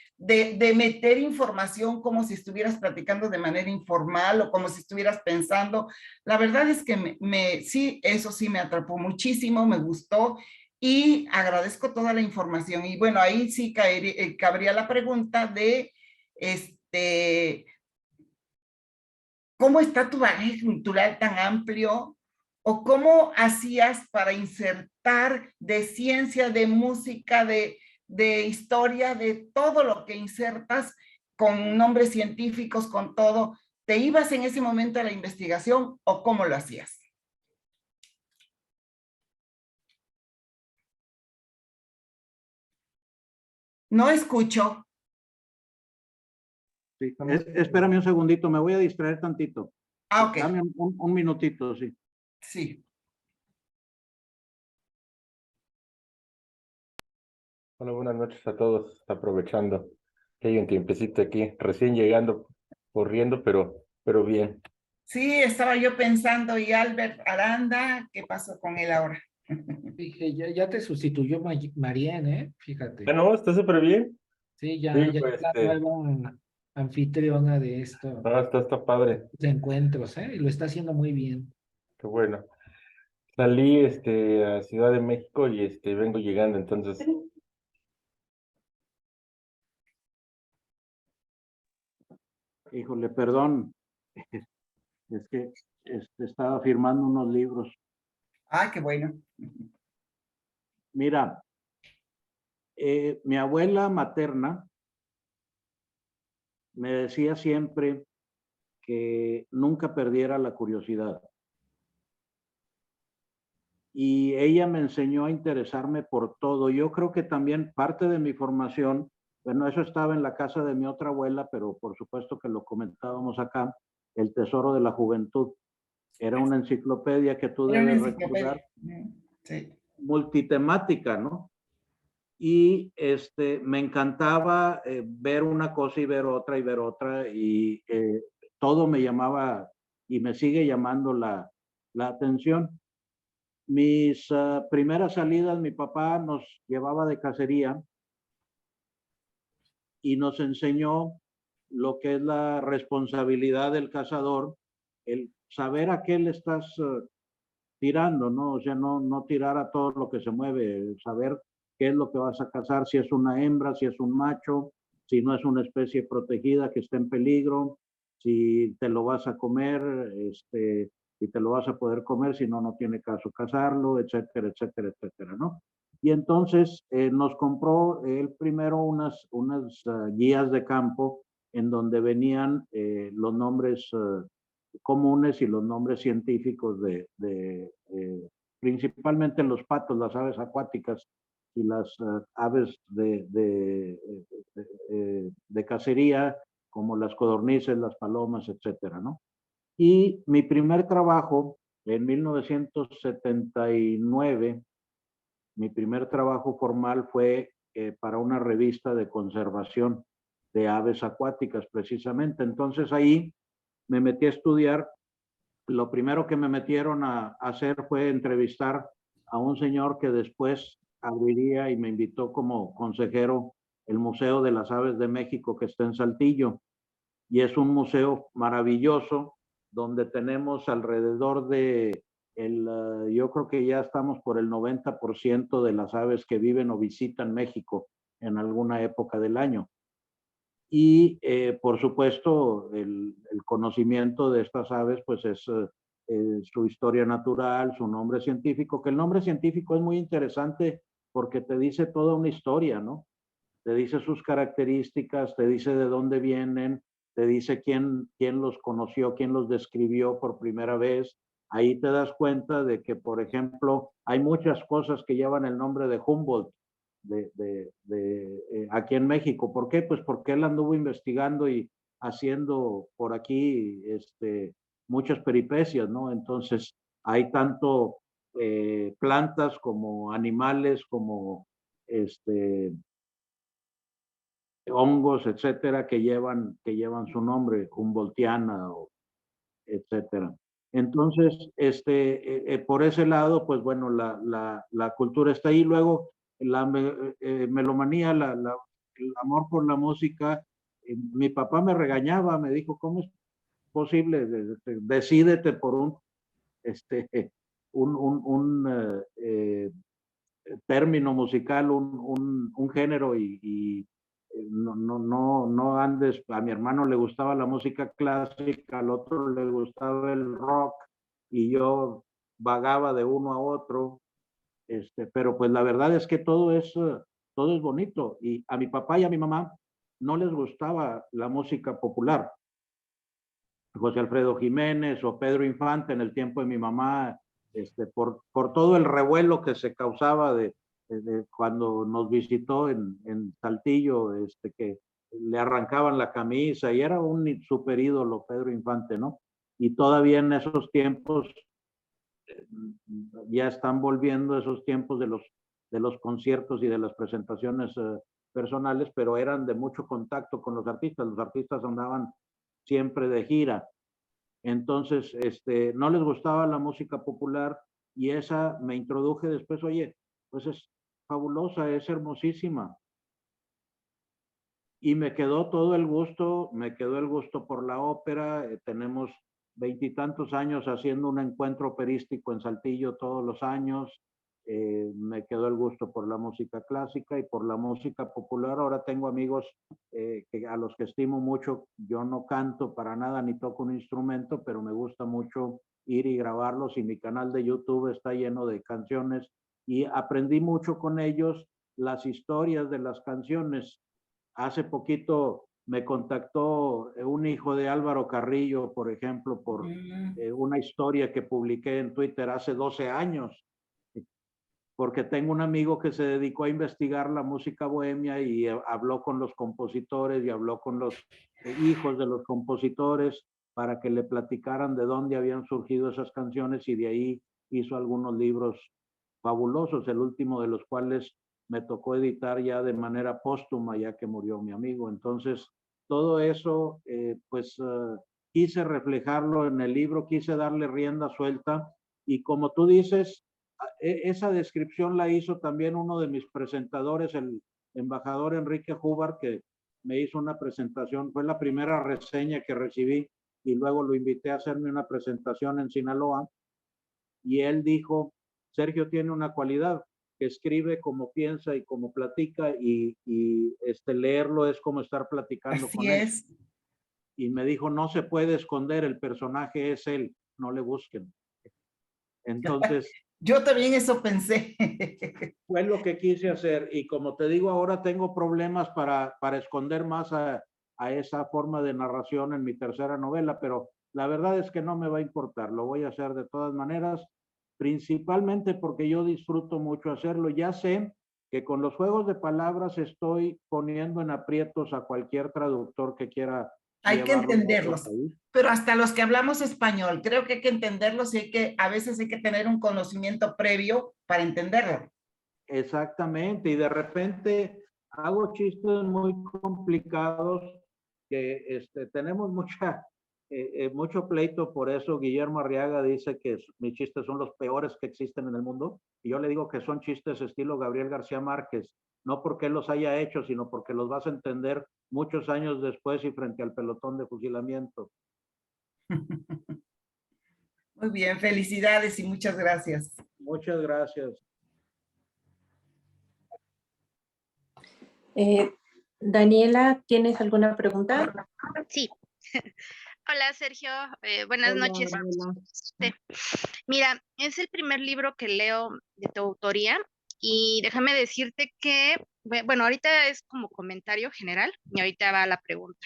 meter información como si estuvieras platicando de manera informal o como si estuvieras pensando. La verdad es que sí, eso sí me atrapó muchísimo, me gustó y agradezco toda la información. Y bueno, ahí sí cabría la pregunta de, ¿cómo está tu bagaje cultural tan amplio? ¿O cómo hacías para insertar de ciencia, de música, de historia, de todo lo que insertas con nombres científicos, con todo? ¿Te ibas en ese momento a la investigación o cómo lo hacías? No escucho. Sí, espérame un segundito, me voy a distraer tantito. Ah, ok. Dame un minutito, sí. Sí. Hola, buenas noches a todos. Aprovechando que hay un tiempecito aquí, recién llegando, corriendo, pero bien. Sí, estaba yo pensando, y Albert Aranda, ¿qué pasó con él ahora? Dije, ya te sustituyó Marianne, ¿eh? Fíjate. Bueno, está súper bien. Sí, ya Sí, es pues, la nueva anfitriona de esto, está padre. de encuentros, ¿eh? Y lo está haciendo muy bien. Qué bueno. Salí a Ciudad de México y vengo llegando, entonces. Híjole, perdón, es que estaba firmando unos libros. Ah, qué bueno. Mira, mi abuela materna me decía siempre que nunca perdiera la curiosidad. Y ella me enseñó a interesarme por todo. Yo creo que también parte de mi formación, bueno, eso estaba en la casa de mi otra abuela, pero por supuesto que lo comentábamos acá, El Tesoro de la Juventud. Era una enciclopedia que tú Era una debes enciclopedia. recordar, Sí. multitemática, ¿no? Y me encantaba ver una cosa y ver otra, y todo me llamaba y me sigue llamando la atención. Mis primeras salidas, mi papá nos llevaba de cacería y nos enseñó lo que es la responsabilidad del cazador, el saber a qué le estás tirando, ¿no? O sea, no tirar a todo lo que se mueve, saber qué es lo que vas a cazar, si es una hembra, si es un macho, si no es una especie protegida que está en peligro, si te lo vas a comer, si te lo vas a poder comer, si no, no tiene caso cazarlo, etcétera, etcétera, etcétera, ¿no? Y entonces nos compró él primero unas guías de campo en donde venían los nombres comunes y los nombres científicos principalmente los patos, las aves acuáticas y las aves de cacería, como las codornices, las palomas, etcétera, ¿no? Y mi primer trabajo en 1979, mi primer trabajo formal fue para una revista de conservación de aves acuáticas, precisamente. Entonces ahí me metí a estudiar. Lo primero que me metieron a hacer fue entrevistar a un señor que después abriría y me invitó como consejero el Museo de las Aves de México, que está en Saltillo. Y es un museo maravilloso donde tenemos alrededor de yo creo que ya estamos por el 90% de las aves que viven o visitan México en alguna época del año. Y por supuesto el conocimiento de estas aves pues es su historia natural, su nombre científico, que el nombre científico es muy interesante porque te dice toda una historia, ¿no? Te dice sus características, te dice de dónde vienen, te dice quién los conoció, quién los describió por primera vez, ahí te das cuenta de que, por ejemplo, hay muchas cosas que llevan el nombre de Humboldt aquí en México. ¿Por qué? Pues porque él anduvo investigando y haciendo por aquí muchas peripecias, ¿no? Entonces, hay tanto plantas como animales, como hongos, etcétera, que llevan su nombre, Humboldtiana, etcétera. Entonces, por ese lado, pues bueno, la cultura está ahí. Luego, la melomanía, el amor por la música. Mi papá me regañaba, me dijo, ¿cómo es posible? Decídete por un término musical, un género y no andes. A mi hermano le gustaba la música clásica, al otro le gustaba el rock y yo vagaba de uno a otro. Pero pues la verdad es que todo es bonito, y a mi papá y a mi mamá no les gustaba la música popular. José Alfredo Jiménez o Pedro Infante en el tiempo de mi mamá, por todo el revuelo que se causaba de cuando nos visitó en Saltillo, que le arrancaban la camisa, y era un super ídolo Pedro Infante, ¿no? Y todavía en esos tiempos ya están volviendo esos tiempos de los conciertos y de las presentaciones personales, pero eran de mucho contacto con los artistas andaban siempre de gira. Entonces, no les gustaba la música popular, y esa me introduje después. Oye, pues es fabulosa, es hermosísima. Y me quedó el gusto por la ópera. Tenemos 20 y tantos años haciendo un encuentro operístico en Saltillo todos los años. Me quedó el gusto por la música clásica y por la música popular. Ahora tengo amigos a los que estimo mucho. Yo no canto para nada ni toco un instrumento, pero me gusta mucho ir y grabarlos, y mi canal de YouTube está lleno de canciones, y aprendí mucho con ellos las historias de las canciones. Hace poquito me contactó un hijo de Álvaro Carrillo, por ejemplo, por una historia que publiqué en Twitter hace 12 años, porque tengo un amigo que se dedicó a investigar la música bohemia y habló con los compositores y habló con los hijos de los compositores para que le platicaran de dónde habían surgido esas canciones, y de ahí hizo algunos libros fabulosos, el último de los cuales me tocó editar ya de manera póstuma, ya que murió mi amigo. Entonces, todo eso, quise reflejarlo en el libro, quise darle rienda suelta, y como tú dices, esa descripción la hizo también uno de mis presentadores, el embajador Enrique Hubbard, que me hizo una presentación. Fue la primera reseña que recibí, y luego lo invité a hacerme una presentación en Sinaloa, y él dijo, Sergio tiene una cualidad, que escribe como piensa y como platica, y leerlo es como estar platicando Así con él. es. Y me dijo, no se puede esconder, el personaje es él, no le busquen. Entonces, yo también eso pensé. fue lo que quise hacer, y como te digo, ahora tengo problemas para esconder más a esa forma de narración en mi tercera novela, pero la verdad es que no me va a importar, lo voy a hacer de todas maneras, principalmente porque yo disfruto mucho hacerlo. Ya sé que con los juegos de palabras estoy poniendo en aprietos a cualquier traductor que quiera hay que llevarlo a otro entenderlos, país. pero hasta los que hablamos español, creo que hay que entenderlos, y a veces hay que tener un conocimiento previo para entenderlo. Exactamente, y de repente hago chistes muy complicados que tenemos mucho pleito por eso. Guillermo Arriaga dice que mis chistes son los peores que existen en el mundo, y yo le digo que son chistes estilo Gabriel García Márquez, no porque él los haya hecho, sino porque los vas a entender muchos años después y frente al pelotón de fusilamiento. Muy bien, felicidades y muchas gracias. Muchas gracias. Daniela, ¿tienes alguna pregunta? Sí. Hola, Sergio. Buenas noches. Mira, es el primer libro que leo de tu autoría, y déjame decirte que, bueno, ahorita es como comentario general y ahorita va la pregunta.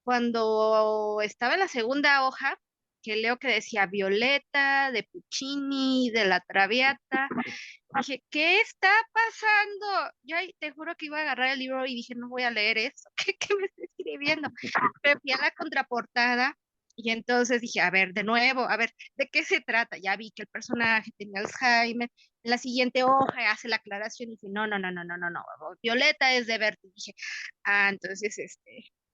Cuando estaba en la segunda hoja, que leo que decía Violeta, de Puccini, de La Traviata. Dije, ¿qué está pasando? Yo ahí te juro que iba a agarrar el libro y dije, no voy a leer eso, ¿qué me está escribiendo? Pero fui a la contraportada y entonces dije, a ver, de nuevo, a ver, ¿de qué se trata? Ya vi que el personaje tenía Alzheimer. En la siguiente hoja hace la aclaración y dije, no, Violeta es de Berti. Dije, entonces,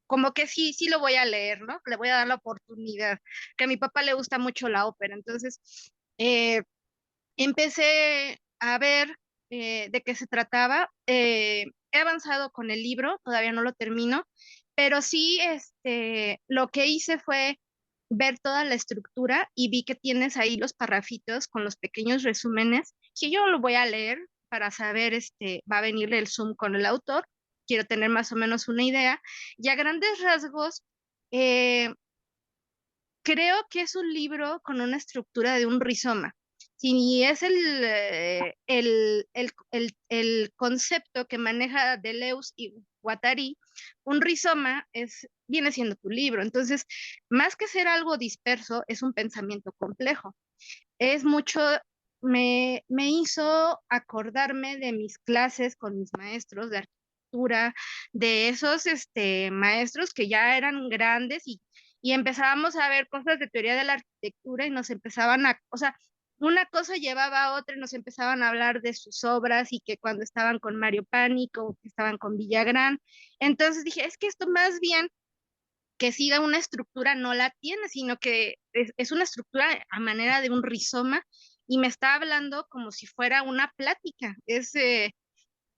como que sí lo voy a leer, ¿no? Le voy a dar la oportunidad, que a mi papá le gusta mucho la ópera. Entonces, empecé a ver de qué se trataba. He avanzado con el libro, todavía no lo termino, pero sí, lo que hice fue ver toda la estructura y vi que tienes ahí los parrafitos con los pequeños resúmenes, que yo lo voy a leer para saber, va a venir el Zoom con el autor, quiero tener más o menos una idea, y a grandes rasgos, eh, creo que es un libro con una estructura de un rizoma. Si es el concepto que maneja Deleuze y Guattari, un rizoma viene siendo tu libro. Entonces, más que ser algo disperso, es un pensamiento complejo. Es mucho, me hizo acordarme de mis clases con mis maestros de arquitectura, de esos maestros que ya eran grandes y empezábamos a ver cosas de teoría de la arquitectura y nos empezaban o sea, una cosa llevaba a otra y nos empezaban a hablar de sus obras y que cuando estaban con Mario Pánico, que estaban con Villagrán. Entonces dije, es que esto más bien que siga una estructura no la tiene, sino que es una estructura a manera de un rizoma y me está hablando como si fuera una plática.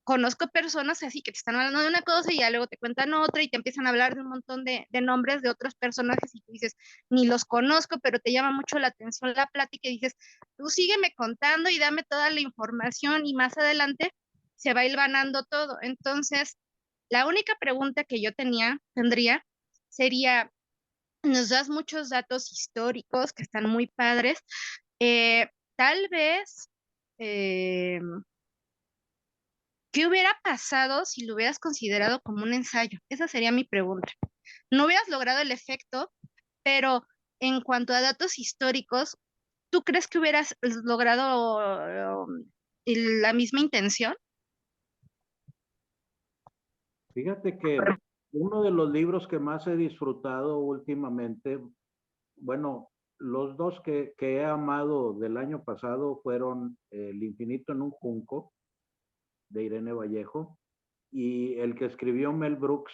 Conozco personas así que te están hablando de una cosa y ya luego te cuentan otra y te empiezan a hablar de un montón de nombres de otros personajes y tú dices, ni los conozco, pero te llama mucho la atención la plática y dices, tú sígueme contando y dame toda la información y más adelante se va hilvanando todo. Entonces, la única pregunta que yo tendría sería, nos das muchos datos históricos que están muy padres. Tal vez, eh, ¿qué hubiera pasado si lo hubieras considerado como un ensayo? Esa sería mi pregunta. No hubieras logrado el efecto, pero en cuanto a datos históricos, ¿tú crees que hubieras logrado la misma intención? Fíjate que uno de los libros que más he disfrutado últimamente, bueno, los dos que he amado del año pasado fueron El infinito en un junco, de Irene Vallejo, y el que escribió Mel Brooks,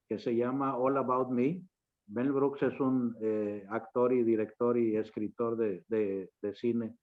que se llama All About Me. Mel Brooks es un actor y director y escritor de cine,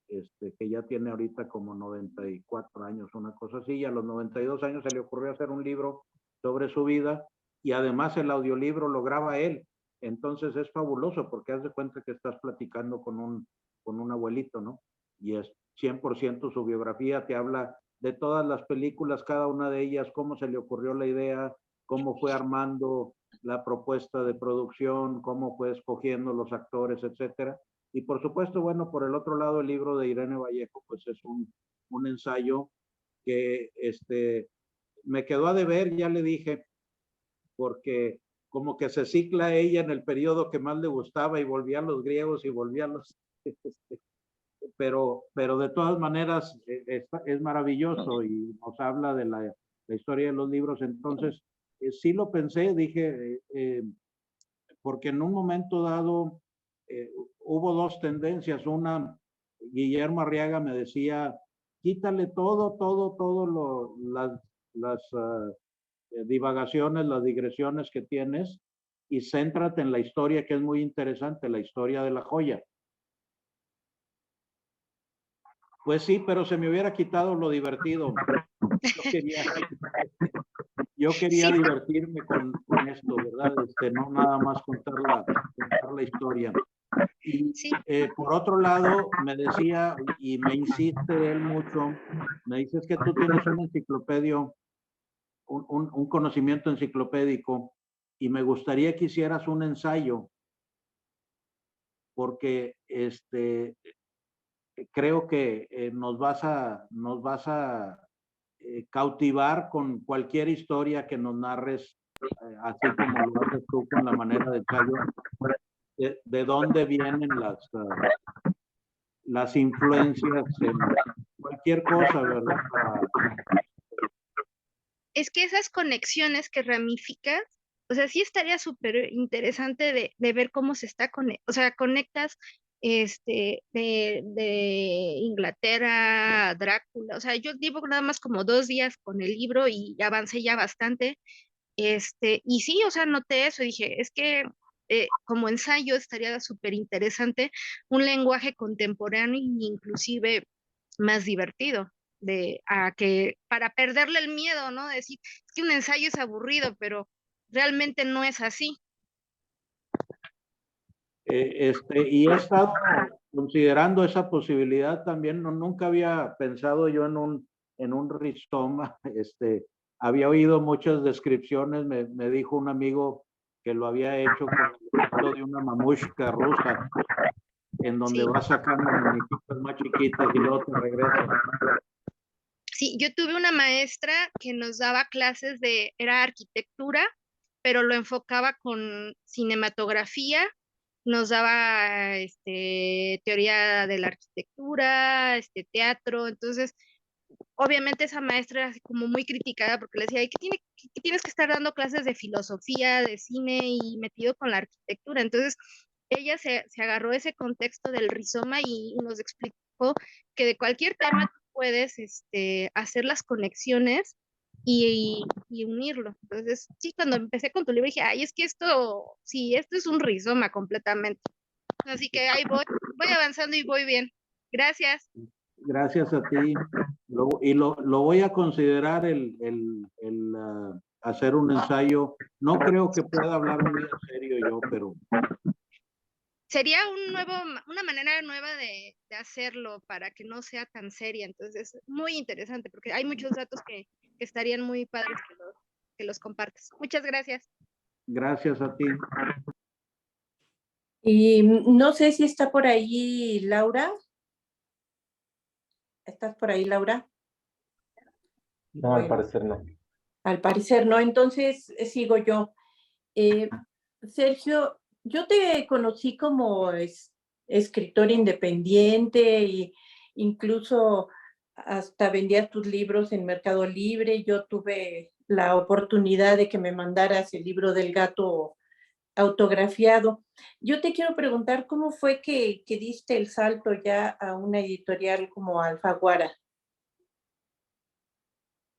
que ya tiene ahorita como 94 años, una cosa así, y a los 92 años se le ocurrió hacer un libro sobre su vida, y además el audiolibro lo graba él. Entonces es fabuloso porque haz de cuenta que estás platicando con un abuelito, ¿no? Y es 100% su biografía, te habla de todas las películas, cada una de ellas, cómo se le ocurrió la idea, cómo fue armando la propuesta de producción, cómo fue escogiendo los actores, etcétera. Y por supuesto, bueno, por el otro lado, el libro de Irene Vallejo, pues es un ensayo que me quedó a deber, ya le dije, porque como que se cicla ella en el periodo que más le gustaba y volvía a los griegos y volvía a los... pero de todas maneras es maravilloso y nos habla de la historia de los libros. Entonces, sí lo pensé, dije, porque en un momento dado hubo dos tendencias. Una, Guillermo Arriaga me decía, quítale las divagaciones, las digresiones que tienes y céntrate en la historia, que es muy interesante, la historia de la joya. Pues sí, pero se me hubiera quitado lo divertido. Yo quería Sí. divertirme con esto, ¿verdad? No nada más contar la historia. Y Sí. por otro lado, me decía, y me insiste él mucho, me dice, es que tú tienes un enciclopedio, un conocimiento enciclopédico, y me gustaría que hicieras un ensayo, porque creo que nos vas a cautivar con cualquier historia que nos narres, así como lo haces tú con la manera de ensayo. de dónde vienen las influencias en cualquier cosa, ¿verdad? Es que esas conexiones que ramificas, o sea, sí estaría súper interesante de ver cómo se está o sea, conectas de Inglaterra a Drácula. O sea, yo llevo nada más como 2 días con el libro y avancé ya bastante. Y sí, o sea, noté eso, dije, es que como ensayo estaría súper interesante un lenguaje contemporáneo e inclusive más divertido, a que para perderle el miedo, ¿no? Decir, es que un ensayo es aburrido, pero realmente no es así. Y he estado considerando esa posibilidad también, nunca había pensado yo en un rizoma, había oído muchas descripciones, me dijo un amigo que lo había hecho con el ejemplo de una mamushka rusa, en donde Sí. va sacando muñequitas más chiquitas y luego te regresa. Sí, yo tuve una maestra que nos daba clases era arquitectura, pero lo enfocaba con cinematografía, nos daba teoría de la arquitectura, teatro, entonces obviamente esa maestra era así como muy criticada porque le decía, "Ay, ¿qué tienes que estar dando clases de filosofía, de cine y metido con la arquitectura?" Entonces ella se agarró ese contexto del rizoma y nos explicó que de cualquier tema tú puedes hacer las conexiones y unirlo. Entonces, sí, cuando empecé con tu libro dije, ay, es que esto es un rizoma completamente. Así que ahí voy avanzando y voy bien. Gracias. Gracias a ti. Lo voy a considerar hacer un ensayo. No creo que pueda hablar muy en serio yo, pero Sería una manera nueva de hacerlo para que no sea tan seria. Entonces, muy interesante porque hay muchos datos que estarían muy padres que los compartes. Muchas gracias. gracias a ti. Y no sé si está por ahí Laura. ¿Estás por ahí, Laura? No, al parecer no. Al parecer no, entonces sigo yo. Sergio, yo te conocí como escritor independiente e incluso hasta vendías tus libros en Mercado Libre. Yo tuve la oportunidad de que me mandaras el libro del gato autografiado. Yo te quiero preguntar cómo fue que diste el salto ya a una editorial como Alfaguara.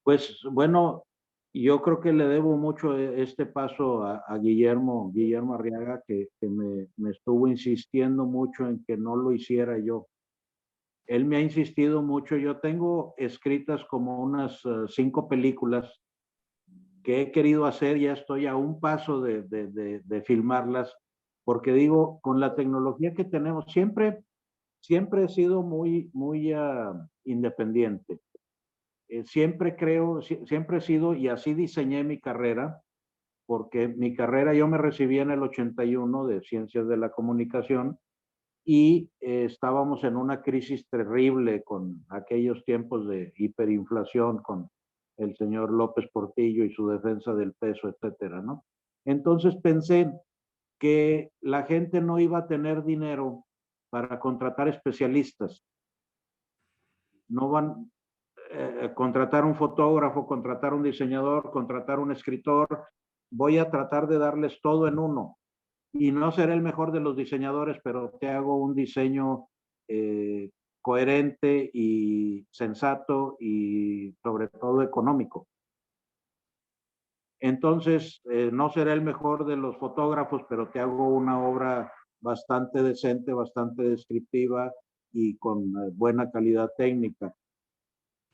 Pues bueno, yo creo que le debo mucho este paso a Guillermo Arriaga, que me estuvo insistiendo mucho en que no lo hiciera yo. Él me ha insistido mucho. Yo tengo escritas como unas 5 películas que he querido hacer, ya estoy a un paso de filmarlas, porque digo, con la tecnología que tenemos, siempre he sido muy independiente. Siempre he sido, y así diseñé mi carrera, porque mi carrera yo me recibí en el 81 de Ciencias de la Comunicación y estábamos en una crisis terrible con aquellos tiempos de hiperinflación con el señor López Portillo y su defensa del peso, etcétera, ¿no? Entonces pensé que la gente no iba a tener dinero para contratar especialistas. No van a contratar un fotógrafo, contratar un diseñador, contratar un escritor. Voy a tratar de darles todo en uno. Y no seré el mejor de los diseñadores, pero te hago un diseño coherente y sensato y sobre todo económico. Entonces, no seré el mejor de los fotógrafos, pero te hago una obra bastante decente, bastante descriptiva y con buena calidad técnica.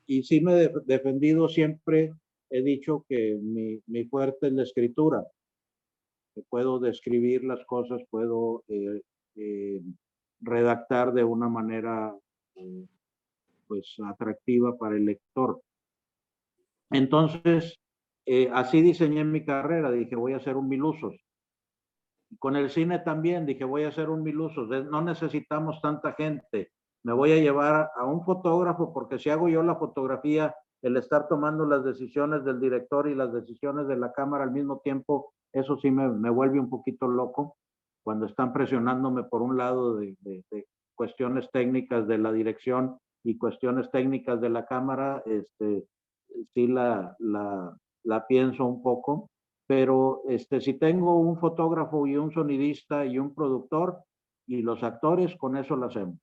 Y sí me he defendido siempre, he dicho que mi fuerte es la escritura. Puedo describir las cosas, puedo redactar de una manera pues atractiva para el lector. Entonces, así diseñé mi carrera, dije voy a hacer un Mil Usos. Con el cine también dije voy a hacer un Mil Usos, no necesitamos tanta gente, me voy a llevar a un fotógrafo porque si hago yo la fotografía, el estar tomando las decisiones del director y las decisiones de la cámara al mismo tiempo, eso sí me vuelve un poquito loco. cuando están presionándome por un lado de cuestiones técnicas de la dirección y cuestiones técnicas de la cámara, sí la pienso un poco, pero si tengo un fotógrafo y un sonidista y un productor y los actores, con eso lo hacemos.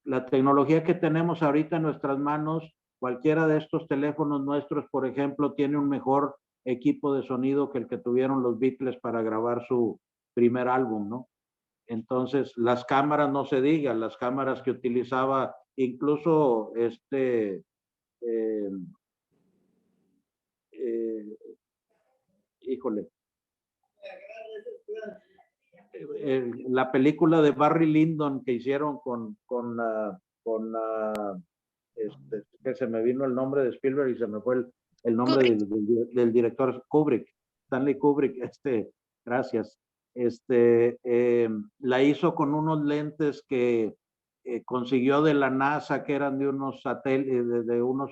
La tecnología que tenemos ahorita en nuestras manos, cualquiera de estos teléfonos nuestros, por ejemplo, tiene un mejor equipo de sonido que el que tuvieron los Beatles para grabar su primer álbum, ¿no? Entonces, las cámaras, no se diga, las cámaras que utilizaba incluso híjole, la película de Barry Lyndon que hicieron que se me vino el nombre de Spielberg y se me fue el nombre del director Kubrick, Stanley Kubrick, gracias. La hizo con unos lentes que consiguió de la NASA, que eran de unos satélites, de unos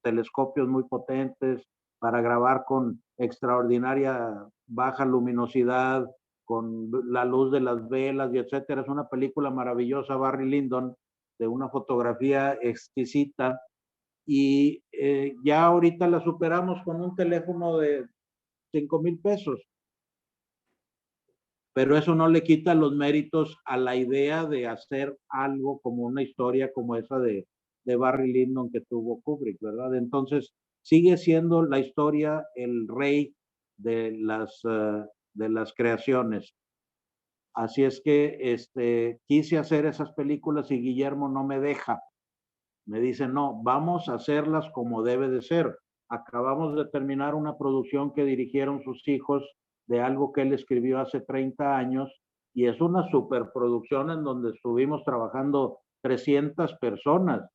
telescopios muy potentes para grabar con extraordinaria baja luminosidad, con la luz de las velas y etcétera. Es una película maravillosa, Barry Lyndon, de una fotografía exquisita, y ya ahorita la superamos con un teléfono de 5,000 pesos. Pero eso no le quita los méritos a la idea de hacer algo como una historia como esa de Barry Lyndon que tuvo Kubrick, ¿verdad? Entonces, sigue siendo la historia el rey de las creaciones. Así es que quise hacer esas películas y Guillermo no me deja. Me dice, no, vamos a hacerlas como debe de ser. Acabamos de terminar una producción que dirigieron sus hijos de algo que él escribió hace 30 años y es una superproducción en donde estuvimos trabajando 300 personas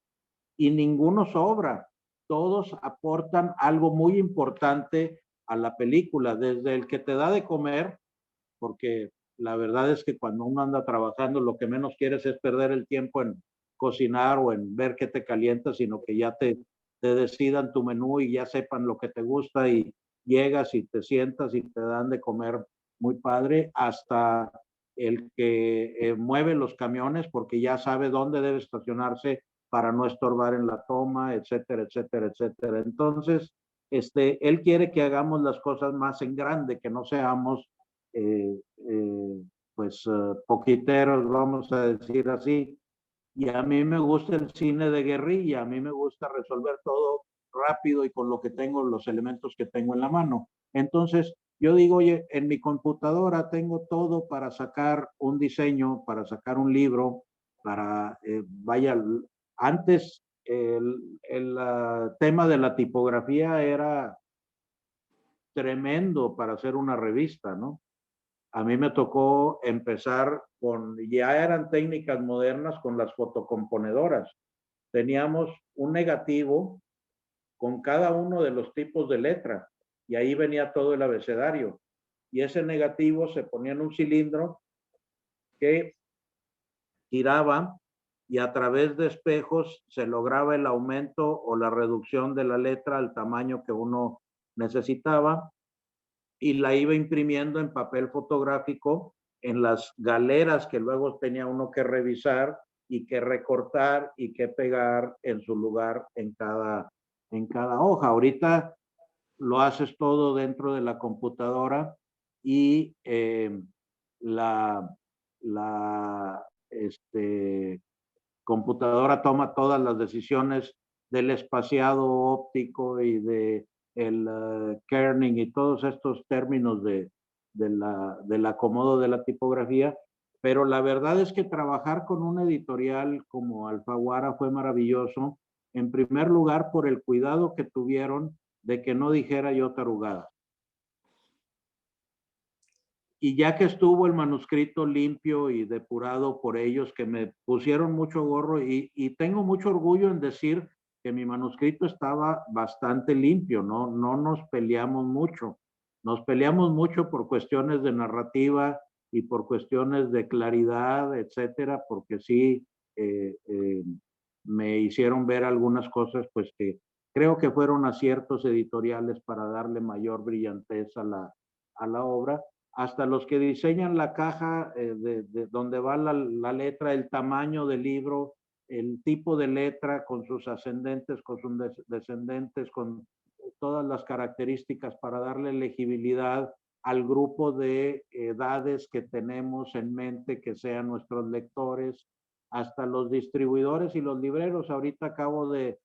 y ninguno sobra. Todos aportan algo muy importante a la película, desde el que te da de comer, porque la verdad es que cuando uno anda trabajando lo que menos quieres es perder el tiempo en cocinar o en ver qué te calienta, sino que ya te decidan tu menú y ya sepan lo que te gusta y llegas y te sientas y te dan de comer muy padre, hasta el que mueve los camiones porque ya sabe dónde debe estacionarse para no estorbar en la toma, etcétera, etcétera, etcétera. Entonces, él quiere que hagamos las cosas más en grande, que no seamos poquiteros, vamos a decir así. Y a mí me gusta el cine de guerrilla, a mí me gusta resolver todo rápido y con lo que tengo, los elementos que tengo en la mano. Entonces, yo digo, oye, en mi computadora tengo todo para sacar un diseño, para sacar un libro, para, antes el tema de la tipografía era tremendo para hacer una revista, ¿no? A mí me tocó empezar ya eran técnicas modernas con las fotocomponedoras. Teníamos un negativo con cada uno de los tipos de letra y ahí venía todo el abecedario. Y ese negativo se ponía en un cilindro que giraba y a través de espejos se lograba el aumento o la reducción de la letra al tamaño que uno necesitaba y la iba imprimiendo en papel fotográfico en las galeras que luego tenía uno que revisar y que recortar y que pegar en su lugar en cada hoja. Ahorita lo haces todo dentro de la computadora y la computadora toma todas las decisiones del espaciado óptico y de el kerning y todos estos términos del acomodo de la tipografía, pero la verdad es que trabajar con una editorial como Alfaguara fue maravilloso, en primer lugar por el cuidado que tuvieron de que no dijera yo tarugadas. Y ya que estuvo el manuscrito limpio y depurado por ellos, que me pusieron mucho gorro y tengo mucho orgullo en decir que mi manuscrito estaba bastante limpio, no nos peleamos mucho. Nos peleamos mucho por cuestiones de narrativa y por cuestiones de claridad, etcétera, porque sí me hicieron ver algunas cosas pues que creo que fueron aciertos editoriales para darle mayor brillantez a la obra. hasta los que diseñan la caja de donde va la letra, el tamaño del libro, el tipo de letra con sus ascendentes, con sus descendentes, con todas las características para darle legibilidad al grupo de edades que tenemos en mente que sean nuestros lectores, hasta los distribuidores y los libreros. Ahorita acabo de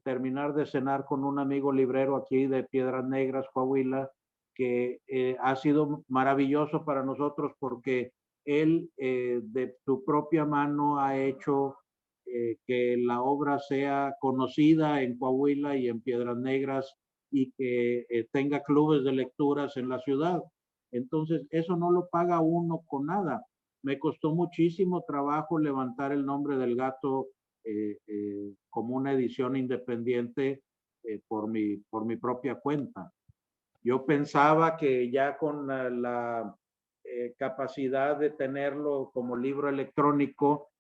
terminar de cenar con un amigo librero aquí de Piedras Negras, Coahuila, que ha sido maravilloso para nosotros porque él de su propia mano ha hecho que la obra sea conocida en Coahuila y en Piedras Negras y que tenga clubes de lecturas en la ciudad. Entonces, eso no lo paga uno con nada. Me costó muchísimo trabajo levantar el nombre del gato como una edición independiente por mi propia cuenta. Yo pensaba que ya con la capacidad de tenerlo como libro electrónico,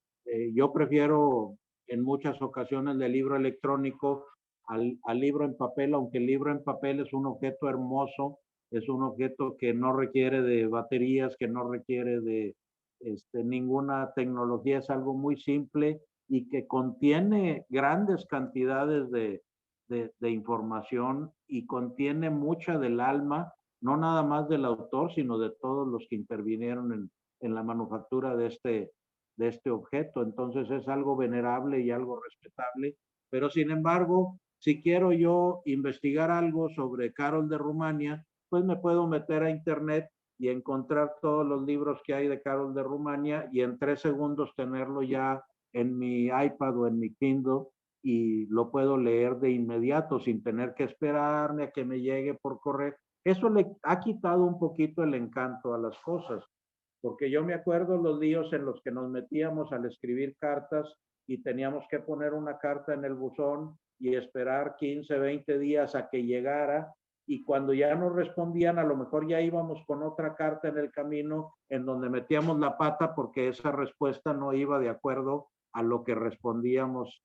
yo prefiero en muchas ocasiones el libro electrónico al libro en papel, aunque el libro en papel es un objeto hermoso, es un objeto que no requiere de baterías, que no requiere de ninguna tecnología, es algo muy simple y que contiene grandes cantidades de información y contiene mucha del alma, no nada más del autor, sino de todos los que intervinieron en la manufactura de este objeto. Entonces es algo venerable y algo respetable, pero sin embargo, si quiero yo investigar algo sobre Carol de Rumania, pues me puedo meter a internet y encontrar todos los libros que hay de Carol de Rumania y en 3 segundos tenerlo ya en mi iPad o en mi Kindle y lo puedo leer de inmediato sin tener que esperarme a que me llegue por correo. Eso le ha quitado un poquito el encanto a las cosas, porque yo me acuerdo los días en los que nos metíamos al escribir cartas y teníamos que poner una carta en el buzón y esperar 15, 20 días a que llegara, y cuando ya nos respondían, a lo mejor ya íbamos con otra carta en el camino en donde metíamos la pata porque esa respuesta no iba de acuerdo a lo que respondíamos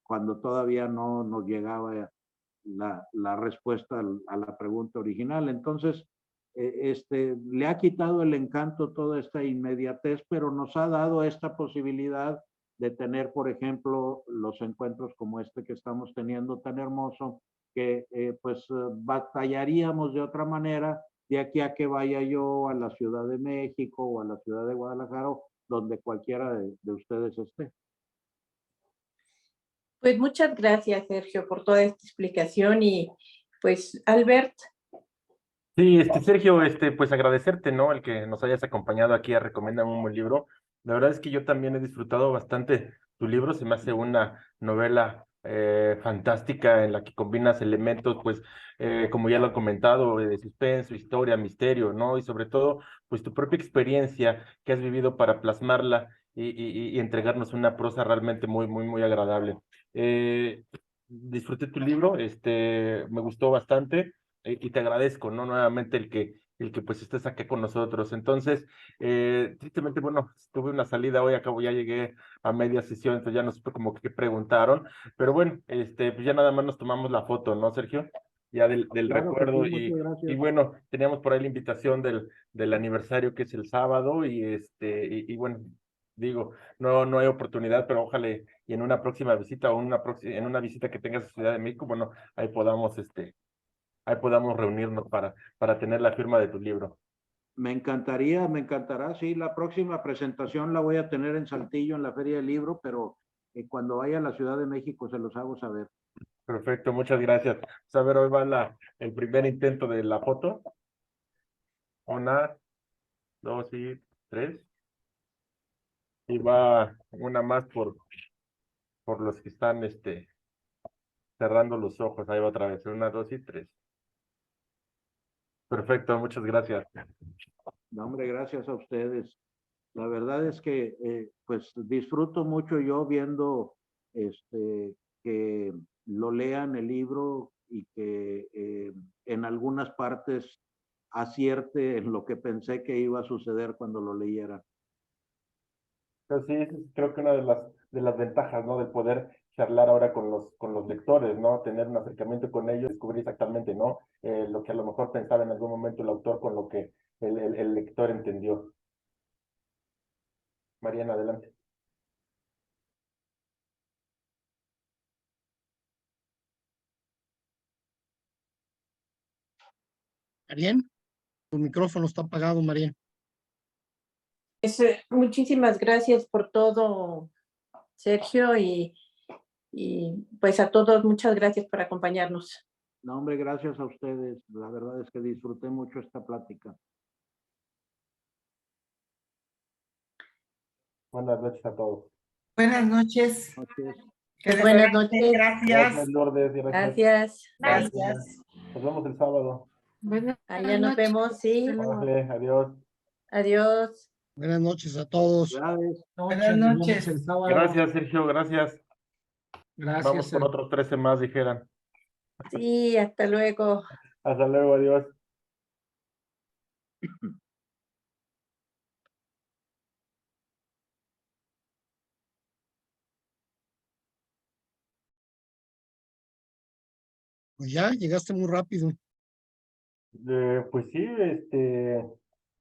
cuando todavía no nos llegaba la respuesta a la pregunta original. Entonces, le ha quitado el encanto toda esta inmediatez, pero nos ha dado esta posibilidad de tener, por ejemplo, los encuentros como este que estamos teniendo tan hermoso, que batallaríamos de otra manera de aquí a que vaya yo a la Ciudad de México o a la Ciudad de Guadalajara, donde cualquiera de ustedes esté. Pues muchas gracias, Sergio, por toda esta explicación y pues, Albert. Sí, Sergio, pues agradecerte, ¿no? El que nos hayas acompañado aquí a Recomiéndame un buen libro. La verdad es que yo también he disfrutado bastante tu libro, se me hace una novela fantástica en la que combinas elementos, pues, como ya lo he comentado, de suspenso, historia, misterio, ¿no? Y sobre todo, pues, tu propia experiencia que has vivido para plasmarla y entregarnos una prosa realmente muy, muy, muy agradable. Disfruté tu libro, me gustó bastante. Y te agradezco, ¿no? Nuevamente el que pues estés aquí con nosotros. Entonces, tristemente, bueno, tuve una salida hoy, acabo, ya llegué a media sesión, entonces ya no supe como que qué preguntaron, pero bueno, pues ya nada más nos tomamos la foto, ¿no, Sergio? Ya del Claro que recuerdo sí, muchas gracias. y bueno, teníamos por ahí la invitación del aniversario que es el sábado y bueno, digo, no hay oportunidad, pero ojalá y en una próxima visita o en una visita que tengas a Ciudad de México, bueno, ahí podamos reunirnos para tener la firma de tu libro. Me encantará, sí, la próxima presentación la voy a tener en Saltillo, en la Feria del Libro, pero cuando vaya a la Ciudad de México se los hago saber. Perfecto, muchas gracias. A ver, hoy va el primer intento de la foto. 1, 2 y 3. Y va una más por los que están cerrando los ojos. Ahí va otra vez. 1, 2 y 3. Perfecto, muchas gracias. No, hombre, gracias a ustedes. La verdad es que pues disfruto mucho yo viendo que lo lean el libro y que en algunas partes acierte en lo que pensé que iba a suceder cuando lo leyera. Pero sí, creo que una de las ventajas, ¿no? De poder charlar ahora con los lectores, ¿no? Tener un acercamiento con ellos, descubrir exactamente, ¿no? Lo que a lo mejor pensaba en algún momento el autor con lo que el lector entendió. Mariana, adelante. Marién, tu micrófono está apagado, Marién. Muchísimas gracias por todo, Sergio, y pues a todos, muchas gracias por acompañarnos. No, hombre, gracias a ustedes. La verdad es que disfruté mucho esta plática. Buenas noches a todos. Buenas noches. Noches. Que Buenas descansen. noches. Gracias. Gracias, Lourdes. Gracias. Gracias. Nos vemos el sábado. Buenas Allá nos noches. vemos, sí. Hasta luego. Órale, adiós. Adiós. Buenas noches a todos. Gracias. Buenas Nos vemos noches. el sábado. Gracias, Sergio, gracias. Gracias. Vamos por otros 13 más, dijeran. Sí, hasta luego. Hasta luego, adiós. Pues ya, llegaste muy rápido. Pues sí,